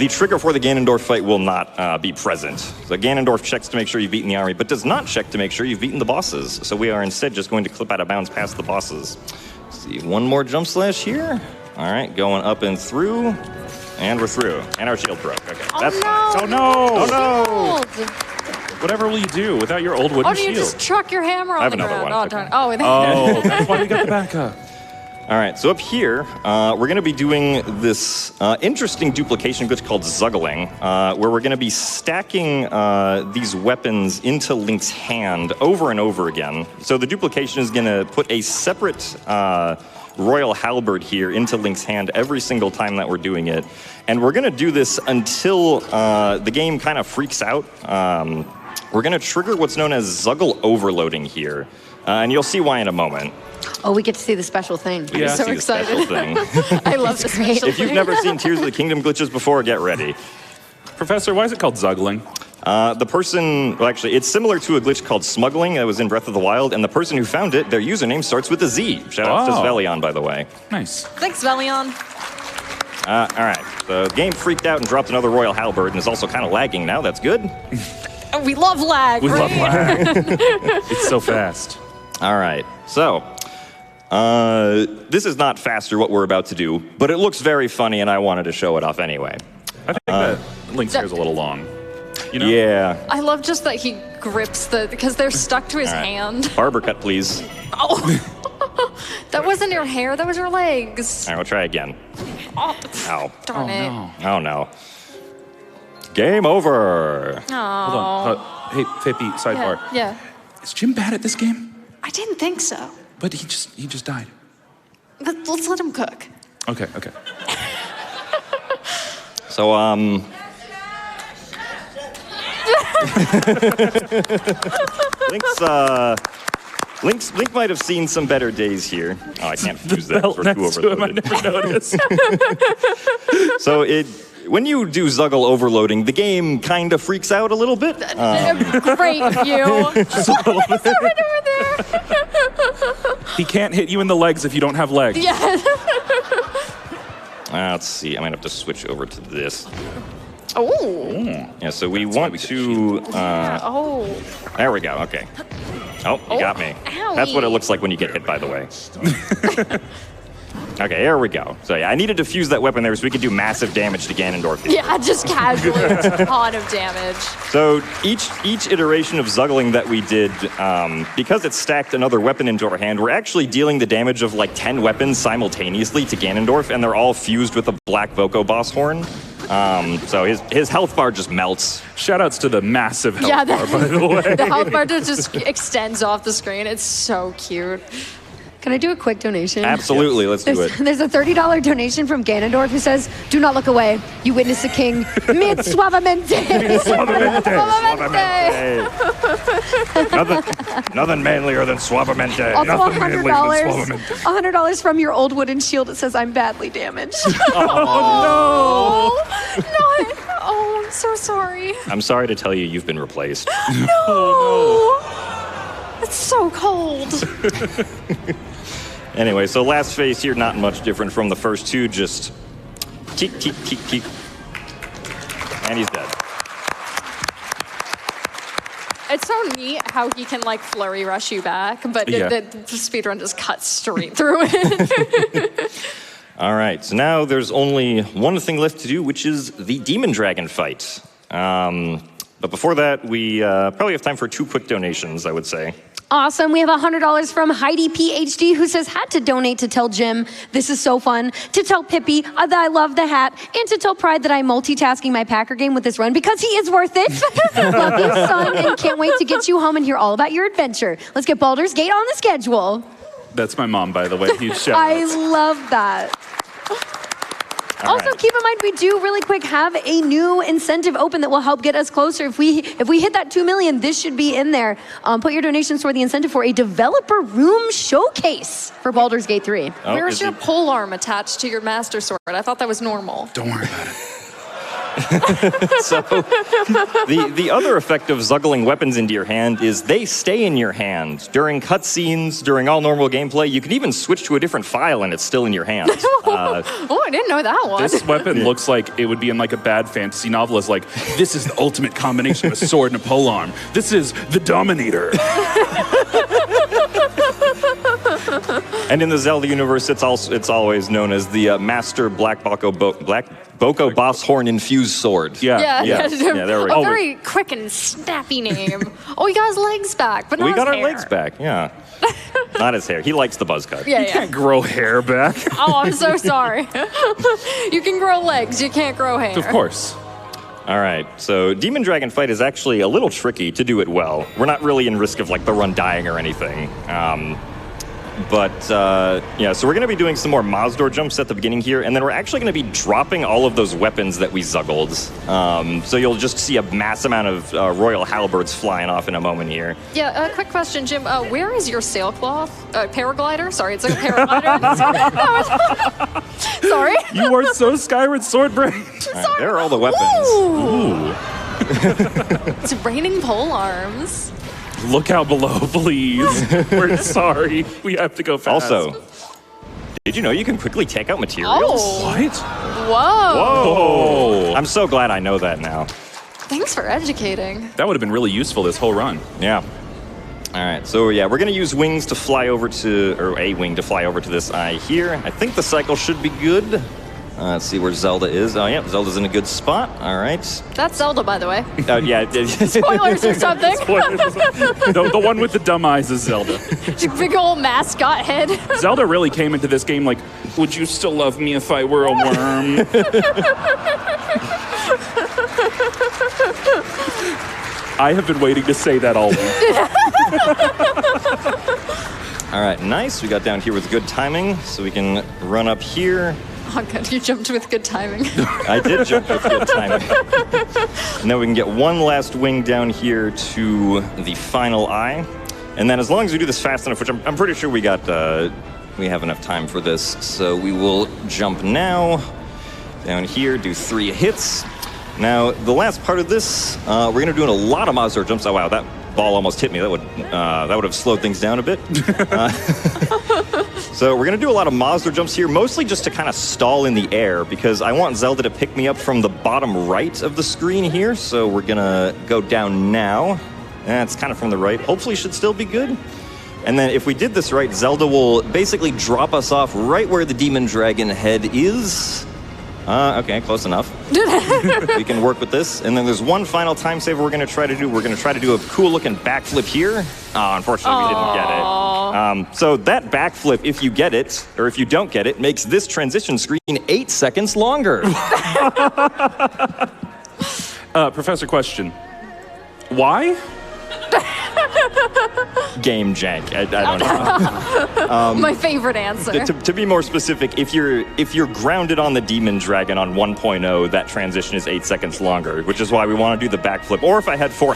trigger for the Ganondorf fight will not be present. So Ganondorf checks to make sure you've beaten the army, but does not check to make sure you've beaten the bosses. So we are instead just going to clip out of bounds past the bosses. See, one more jump slash here. All right, going up and through, and we're through. And our shield broke. Okay, that's fine. Oh no! Oh no! Whatever will you do without your old wooden Oh, do you shield? just chuck your hammer I have on the another ground? one. Oh, darn. Okay. Oh, Oh, that's why we got the backup. All right, so up here, we're going to be doing this interesting duplication glitch called zuggling, where we're going to be stacking these weapons into Link's hand over and over again. So the duplication is going to put a separate Royal Halberd here into Link's hand every single time that we're doing it. And we're going to do this until the game kind of freaks out. We're going to trigger what's known as Zuggle overloading here. And you'll see why in a moment. Oh, we get to see the special thing. Yeah. so See the special excited. thing. I love this special If you've thing. never seen Tears of the Kingdom glitches before, get ready. Professor, why is it called zuggling? The person, well, actually, it's similar to a glitch called smuggling that was in Breath of the Wild, and the person who found it, their username starts with a Z. Shout out to Oh. Svelion, by the way. Nice. Thanks, Velion. All right, the game freaked out and dropped another Royal Halberd, and is also kind of lagging now. That's good. Oh, we love lag, We right? love lag. It's so fast. All right, so this is not faster what we're about to do, but it looks very funny, and I wanted to show it off anyway. I think that Link's hair is a little long. You know? Yeah. I love just that he grips because they're stuck to his All right. hand. Barber cut, please. Oh, that wasn't your hair, that was your legs. All right, we'll try again. Oh, Ow. darn it. No. Oh, no. Game over. Hold on. Hey, Fippy, sidebar. Yeah. Is Jim bad at this game? I didn't think so. But he just died. But let's let him cook. Okay, okay. So, Link might have seen some better days here. Oh, I can't use that. Belt We're too next to him, I overloaded. never noticed. So when you do Zuggle overloading, the game kind of freaks out a little bit. Great view. He's right over there. He can't hit you in the legs if you don't have legs. Yeah. Let's see. I might have to switch over to this. Oh. Yeah. So we want to. Oh. There we go. Okay. Oh, you got me. Owie. That's what it looks like when you get hit, by the way. Okay, there we go. So yeah, I need to defuse that weapon there so we can do massive damage to Ganondorf. Yeah, just casually a ton of damage. So each iteration of Zuggling that we did, because it stacked another weapon into our hand, we're actually dealing the damage of like 10 weapons simultaneously to Ganondorf, and they're all fused with a black Voco boss horn. So his health bar just melts. Shout outs to the massive health bar, by the way. The health bar just extends off the screen. It's so cute. Can I do a quick donation? Absolutely, let's do it. There's a $30 donation from Ganondorf who says, "Do not look away. You witness a king. Mid suavemente." Nothing manlier than suavemente. Also Nothing manlier than $100. $100 from your old wooden shield. It says, "I'm badly damaged." Oh, I'm so sorry. I'm sorry to tell you, you've been replaced. No. It's so cold. Anyway, so last phase here, not much different from the first two, just teek, teek, teek, teek. And he's dead. It's so neat how he can like flurry rush you back, but Yeah. the speedrun just cuts straight through it. All right, so now there's only one thing left to do, which is the Demon Dragon fight. But before that, we probably have time for 2 quick donations, I would say. Awesome. We have $100 from Heidi PhD who says, "Had to donate to tell Jim this is so fun, to tell Pippi that I love the hat, and to tell Pride that I'm multitasking my Packer game with this run because he is worth it. Love you, son, and can't wait to get you home and hear all about your adventure. Let's get Baldur's Gate on the schedule." That's my mom, by the way. Huge shout I outs. love that. All Also, right. keep in mind, we do really quick have a new incentive open that will help get us closer. If we hit that 2 million, this should be in there. Put your donations toward the incentive for a developer room showcase for Baldur's Gate 3. Oh, Where's is your it- pole arm attached to your master sword? I thought that was normal. Don't worry about it. So the other effect of zuggling weapons into your hand is they stay in your hand. During cutscenes, during all normal gameplay, you can even switch to a different file and it's still in your hand. Oh, I didn't know that one. This weapon looks like it would be in like a bad fantasy novel. It's like, this is the ultimate combination of a sword and a polearm. This is the Dominator. And in the Zelda universe, it's always known as the Master Black Boko Boss Horn infused sword. yeah, yeah, there we a go. very quick and snappy name. Oh, he got his legs back, but not We his got our hair. legs back, yeah. Not his hair. He likes the buzz cut. Yeah, You can't grow hair back. Oh, I'm so sorry. You can grow legs, you can't grow hair. Of course. All right, so Demon Dragon fight is actually a little tricky to do it well. We're not really in risk of like the run dying or anything. Yeah, so we're going to be doing some more Mazdoor jumps at the beginning here, and then we're actually going to be dropping all of those weapons that we zuggled. So you'll just see a mass amount of Royal Halberds flying off in a moment here. Yeah, quick question, Jim. Where is your sailcloth? Paraglider? Sorry, it's like a paraglider. Sorry. You are so Skyward Sword brain. All right, there are all the weapons. Ooh. It's raining pole arms. Look out below, please. We're sorry. We have to go fast. Also, did you know you can quickly take out materials? Oh. What? Whoa. Oh. I'm so glad I know that now. Thanks for educating. That would have been really useful this whole run. Yeah. All right, so yeah, we're gonna use wings to fly over to, or a wing to fly over to this eye here. I think the cycle should be good. Let's see where Zelda is. Oh, yeah, Zelda's in a good spot. All right. That's Zelda, by the way. Yeah. Spoilers or something. The one with the dumb eyes is Zelda. Big old mascot head. Zelda really came into this game like, would you still love me if I were a worm? I have been waiting to say that all week. All right, nice. We got down here with good timing, so we can run up here. Oh, good. You jumped with good timing. I did jump with good timing. And then we can get one last wing down here to the final eye. And then as long as we do this fast enough, which I'm pretty sure we have enough time for this. So we will jump now, down here, do 3 hits. Now, the last part of this, we're going to do a lot of Mazdoor jumps. Oh, wow, that ball almost hit me. That would have slowed things down a bit. So we're going to do a lot of Mazdoor jumps here, mostly just to kind of stall in the air, because I want Zelda to pick me up from the bottom right of the screen here. So we're going to go down now. That's kind of from the right. Hopefully should still be good. And then if we did this right, Zelda will basically drop us off right where the Demon Dragon head is. Okay, close enough. We can work with this. And then there's one final time saver we're going to try to do. We're going to try to do a cool-looking backflip here. Unfortunately, we didn't get it. So that backflip, if you get it, or if you don't get it, makes this transition screen 8 seconds longer. Professor, question. Why? Game jank. I don't know. My favorite answer. To be more specific, if you're grounded on the Demon Dragon on 1.0, that transition is 8 seconds longer, which is why we want to do the backflip. Or if I had full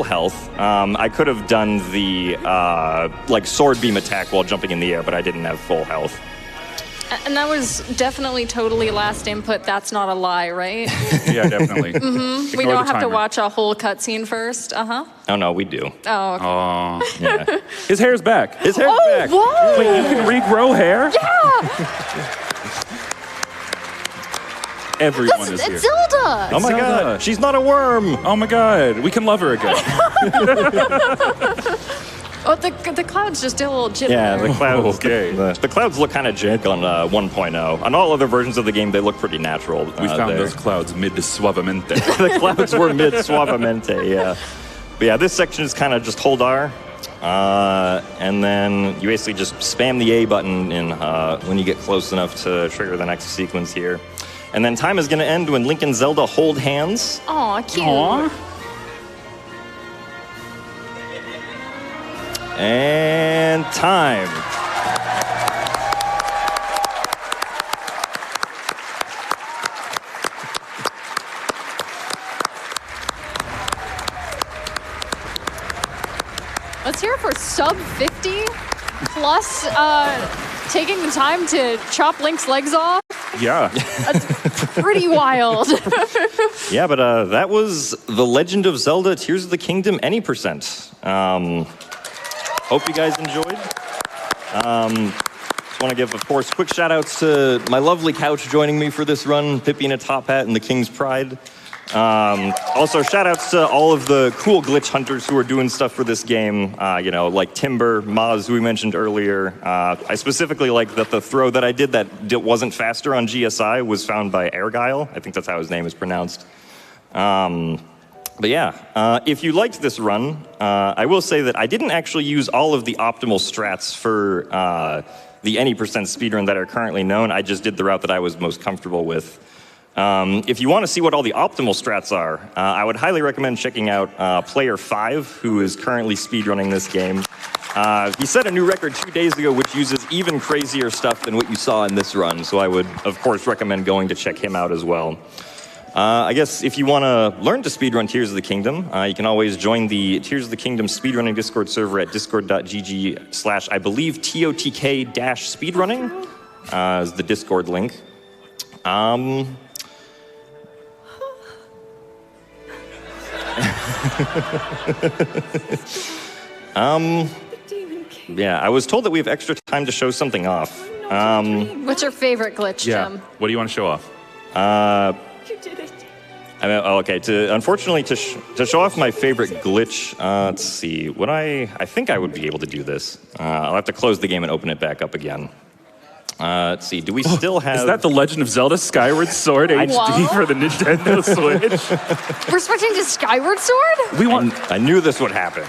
health, I could have done the like sword beam attack while jumping in the air, but I didn't have full health. And that was definitely totally last input. That's not a lie, right? Yeah, definitely. We don't have to watch a whole cutscene first. Uh-huh. Oh, no, we do. Oh, okay. Aw. Yeah. His hair's back. His hair's back. Whoa! Wait, you can regrow hair? Yeah! Everyone is here. It's Zelda! Oh my Zelda. god, she's not a worm! Oh my god, we can love her again. Oh, the clouds just did a little jittery. Yeah, the clouds. Okay. The clouds look kind of jank on 1.0. On all other versions of the game, they look pretty natural. We found there. those clouds mid-suavemente. The clouds were mid suavemente, yeah. But yeah, this section is kind of just hold R, and then you basically just spam the A button when you get close enough to trigger the next sequence here. And then time is going to end when Link and Zelda hold hands. Aw, cute. Aw. And time. Let's hear it for sub 50 plus taking the time to chop Link's legs off. Yeah. Pretty wild. Yeah, but that was The Legend of Zelda Tears of the Kingdom Any %. Hope you guys enjoyed. Just want to give, of course, quick shout-outs to my lovely couch joining me for this run, Pippi in a top hat and the King's Pride. Also, shout-outs to all of the cool glitch hunters who are doing stuff for this game, like Timber, Maz, who we mentioned earlier. I specifically like that the throw that I did that wasn't faster on GSI was found by Argyle. I think that's how his name is pronounced. But yeah, if you liked this run, I will say that I didn't actually use all of the optimal strats for the any % speedrun that are currently known. I just did the route that I was most comfortable with. If you want to see what all the optimal strats are, I would highly recommend checking out Player 5, who is currently speedrunning this game. He set a new record 2 days ago, which uses even crazier stuff than what you saw in this run, so I would, of course, recommend going to check him out as well. I guess if you want to learn to speedrun Tears of the Kingdom, you can always join the Tears of the Kingdom speedrunning Discord server at discord.gg/ I believe TOTK-speedrunning is the Discord link. Yeah, I was told that we have extra time to show something off. What's your favorite glitch, Yeah. Jim? What do you want to show off? You did it. I mean, okay. Unfortunately, to show off my favorite glitch, let's see. I think I would be able to do this. I'll have to close the game and open it back up again. Let's see. Do we still have? Is that The Legend of Zelda Skyward Sword HD for the Nintendo Switch? We're switching to Skyward Sword? We want. I knew this would happen.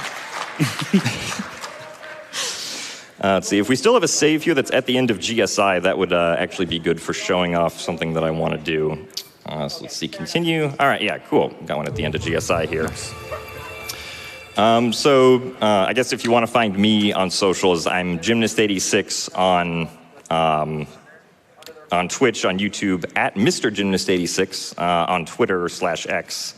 Let's see. If we still have a save here that's at the end of GSI, that would actually be good for showing off something that I want to do. So let's see. Continue. All right. Yeah. Cool. Got one at the end of GSI here. I guess if you want to find me on socials, I'm Gymnast86 on Twitch, on YouTube, at Mr. Gymnast86 on Twitter /X.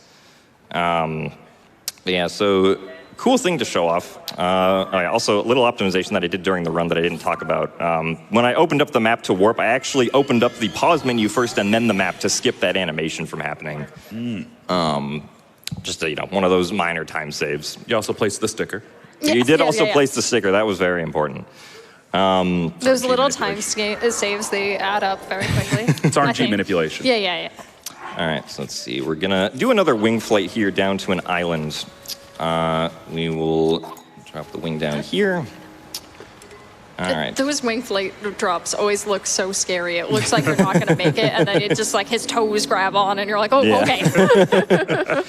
Yeah, so cool thing to show off. Also, a little optimization that I did during the run that I didn't talk about. When I opened up the map to warp, I actually opened up the pause menu first and then the map to skip that animation from happening. Just one of those minor time saves. You also placed the sticker. You did also place the sticker. That was very important. Those little time saves, they add up very quickly. It's RNG manipulation. Yeah. All right, so let's see. We're going to do another wing flight here down to an island. We will drop the wing down here. All right. Those wing flight drops always look so scary. It looks like you're not going to make it, and then it just like his toes grab on, and you're like, oh, Yeah. okay.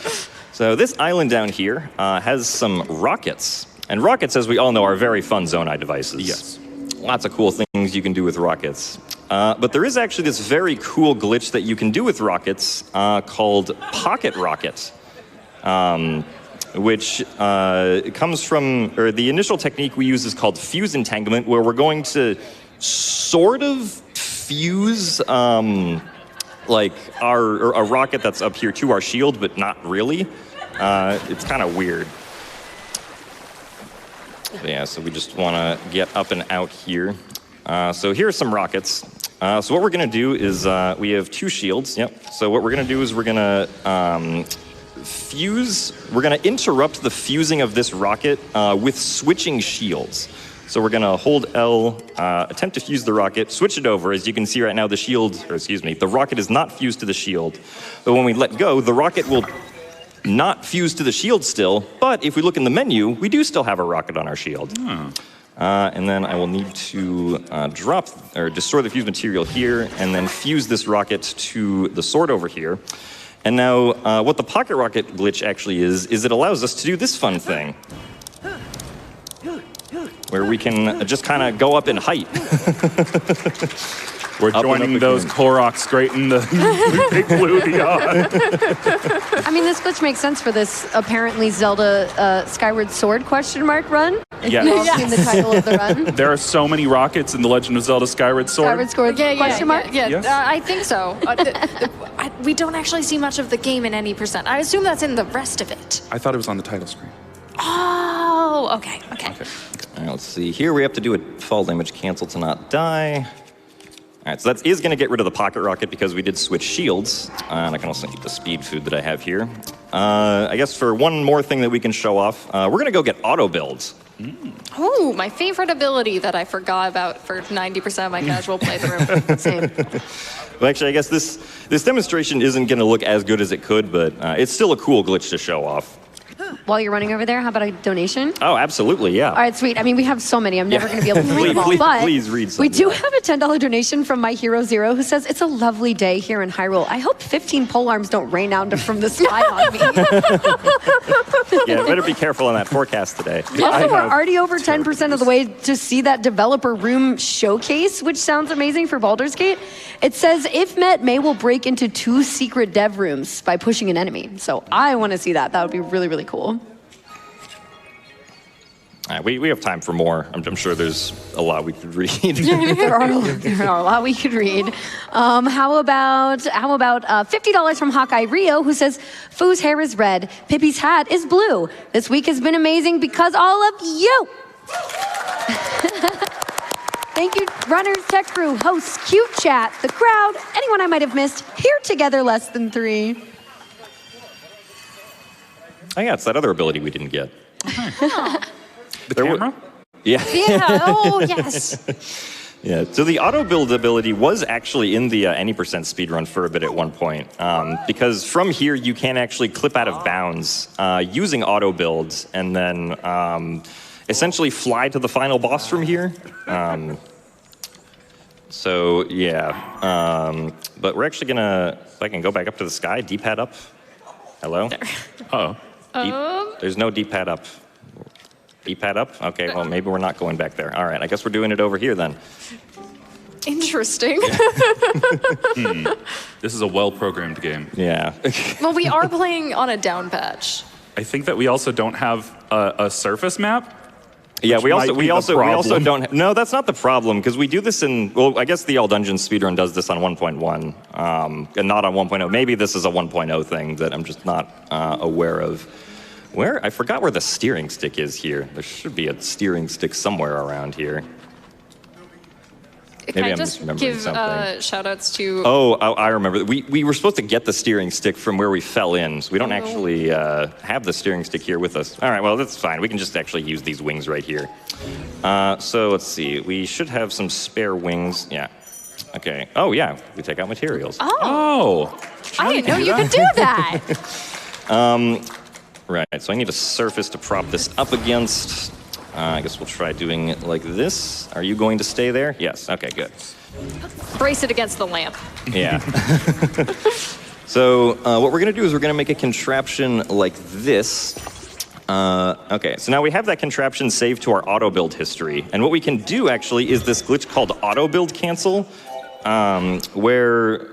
So this island down here has some rockets. And rockets, as we all know, are very fun Zonai devices. Yes. Lots of cool things you can do with rockets. But there is actually this very cool glitch that you can do with rockets called Pocket Rocket. Which comes from, or the initial technique we use is called fuse entanglement, where we're going to sort of fuse like a rocket that's up here to our shield, but not really. It's kind of weird. But yeah, so we just want to get up and out here. So here are some rockets. So what we're going to do is we have 2 shields. Yep. So what we're going to do is we're going to we're going to interrupt the fusing of this rocket with switching shields. So we're going to hold L, attempt to fuse the rocket, switch it over. As you can see right now, the rocket is not fused to the shield. But when we let go, the rocket will not fuse to the shield still. But if we look in the menu, we do still have a rocket on our shield. And then I will need to drop or destroy the fuse material here and then fuse this rocket to the sword over here. And now what the pocket rocket glitch actually is it allows us to do this fun thing. Where we can just kind of go up in height. We're joining those Koroks straight in the big blue beyond. I mean, this glitch makes sense for this apparently Zelda Skyward Sword question mark run. If Yes. you've all seen the title of the run. There are so many rockets in The Legend of Zelda Skyward Sword. Skyward Sword question mark? Yeah, Yes. I think so. We don't actually see much of the game in any percent. I assume that's in the rest of it. I thought it was on the title screen. Oh, okay. All right, let's see. Here we have to do a fall damage cancel to not die. All right, so that is going to get rid of the pocket rocket because we did switch shields. And I can also eat the speed food that I have here. I guess for one more thing that we can show off, we're going to go get auto builds. Oh, my favorite ability that I forgot about for 90% of my casual playthrough. Same. Well, actually, I guess this demonstration isn't going to look as good as it could, but it's still a cool glitch to show off. While you're running over there, how about a donation? Oh, absolutely, yeah. All right, sweet. I mean, we have so many. I'm never going to be able to read them all. But please read some. we do have a $10 donation from My Hero Zero who says, it's a lovely day here in Hyrule. I hope 15 polearms don't rain down from the sky on me. Yeah, better be careful on that forecast today. Also, we're already over 10% of the way to see that developer room showcase, which sounds amazing for Baldur's Gate. It says, if met, May will break into 2 secret dev rooms by pushing an enemy. So I want to see that. That would be really, really cool. We have time for more. I'm sure there's a lot we could read. there are a lot we could read. How about $50 from Hawkeye Rio, who says, Foo's hair is red, Pippi's hat is blue. This week has been amazing because all of you. Thank you, runners, tech crew, hosts, cute chat, the crowd, anyone I might have missed, here together less than 3. Oh yeah, it's that other ability we didn't get. The camera? Yeah. Yeah, oh, yes. Yeah, so the auto build ability was actually in the any percent speedrun for a bit at one point, because from here you can actually clip out of bounds using auto builds and then essentially fly to the final boss from here. So yeah, but we're actually gonna, if I can go back up to the sky, D-pad up. Hello? Uh-oh. There's no D-pad up. D-pad up? Okay, well maybe we're not going back there. All right, I guess we're doing it over here then. Interesting. This is a well-programmed game. Yeah. Well, we are playing on a down patch. I think that we also don't have a surface map. Yeah, we might be the also problem. don't. No, that's not the problem because we do this in. Well, I guess the All Dungeons speedrun does this on 1.1, and not on 1.0. Maybe this is a 1.0 thing that I'm just not aware of. Where I forgot where the steering stick is here. There should be a steering stick somewhere around here. Can Maybe I I'm just misremembering give something. shout outs to... Oh, I remember. We were supposed to get the steering stick from where we fell in, so we don't actually have the steering stick here with us. All right, well, that's fine. We can just actually use these wings right here. So let's see. We should have some spare wings. Yeah. Okay. Oh, yeah. We take out materials. Oh. I didn't know you could do that. Right, so I need a surface to prop this up against. I guess we'll try doing it like this. Are you going to stay there? Yes. Okay, good. Brace it against the lamp. Yeah. So what we're going to do is we're going to make a contraption like this. Okay, so now we have that contraption saved to our auto build history. And what we can do actually is this glitch called auto build cancel, where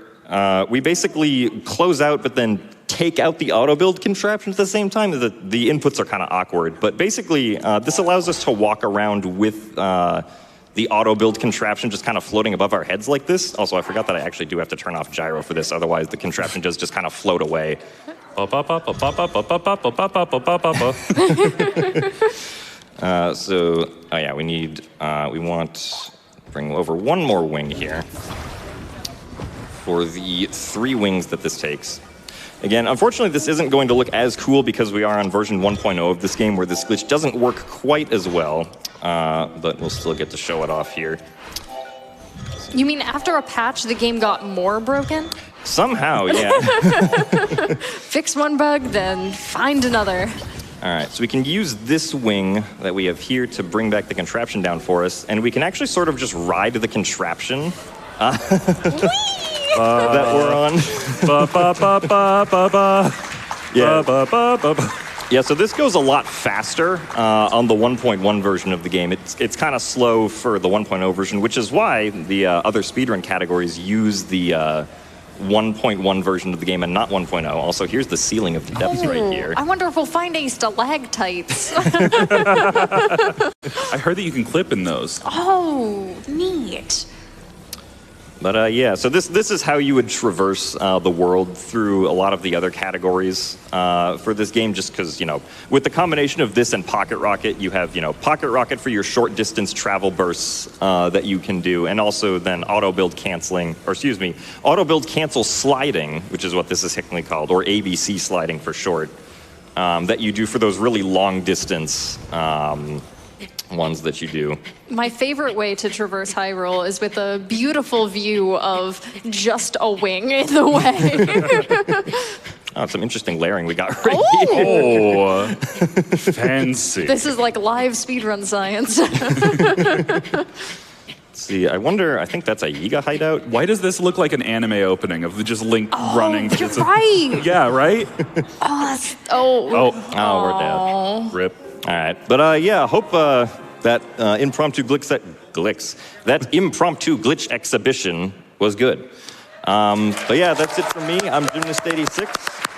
we basically close out but then take out the auto build contraption at the same time. The inputs are kind of awkward, but basically this allows us to walk around with the auto build contraption just kind of floating above our heads like this. Also, I forgot that I actually do have to turn off gyro for this, otherwise the contraption does just kind of float away. So, oh yeah, we want bring over one more wing here for the 3 wings that this takes. Again, unfortunately, this isn't going to look as cool because we are on version 1.0 of this game where this glitch doesn't work quite as well, but we'll still get to show it off here. You mean after a patch, the game got more broken? Somehow, yeah. Fix one bug, then find another. All right, so we can use this wing that we have here to bring back the contraption down for us, and we can actually sort of just ride the contraption that we're on. Yeah, so this goes a lot faster on the 1.1 version of the game. It's kind of slow for the 1.0 version, which is why the other speedrun categories use the 1.1 version of the game and not 1.0. Also, here's the ceiling of the depths right here. I wonder if we'll find any stalactites. I heard that you can clip in those. Oh, neat. But yeah, so this is how you would traverse the world through a lot of the other categories for this game, just because, with the combination of this and Pocket Rocket, you have, Pocket Rocket for your short distance travel bursts that you can do, and also then auto build canceling, or excuse me, auto build cancel sliding, which is what this is technically called, or ABC sliding for short, that you do for those really long distance ones that you do. My favorite way to traverse Hyrule is with a beautiful view of just a wing in the way. Oh, some interesting layering we got right here. Oh, fancy. This is like live speedrun science. Let's see, I think that's a Yiga hideout. Why does this look like an anime opening of just Link running? You're right. Yeah, right? Oh, we're dead. Rip. All right, but yeah, I hope that impromptu glitch exhibition was good. But yeah, that's it for me. I'm Gymnast86.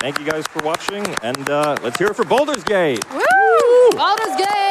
Thank you guys for watching, and let's hear it for Baldur's Gate. Woo! Baldur's Gate!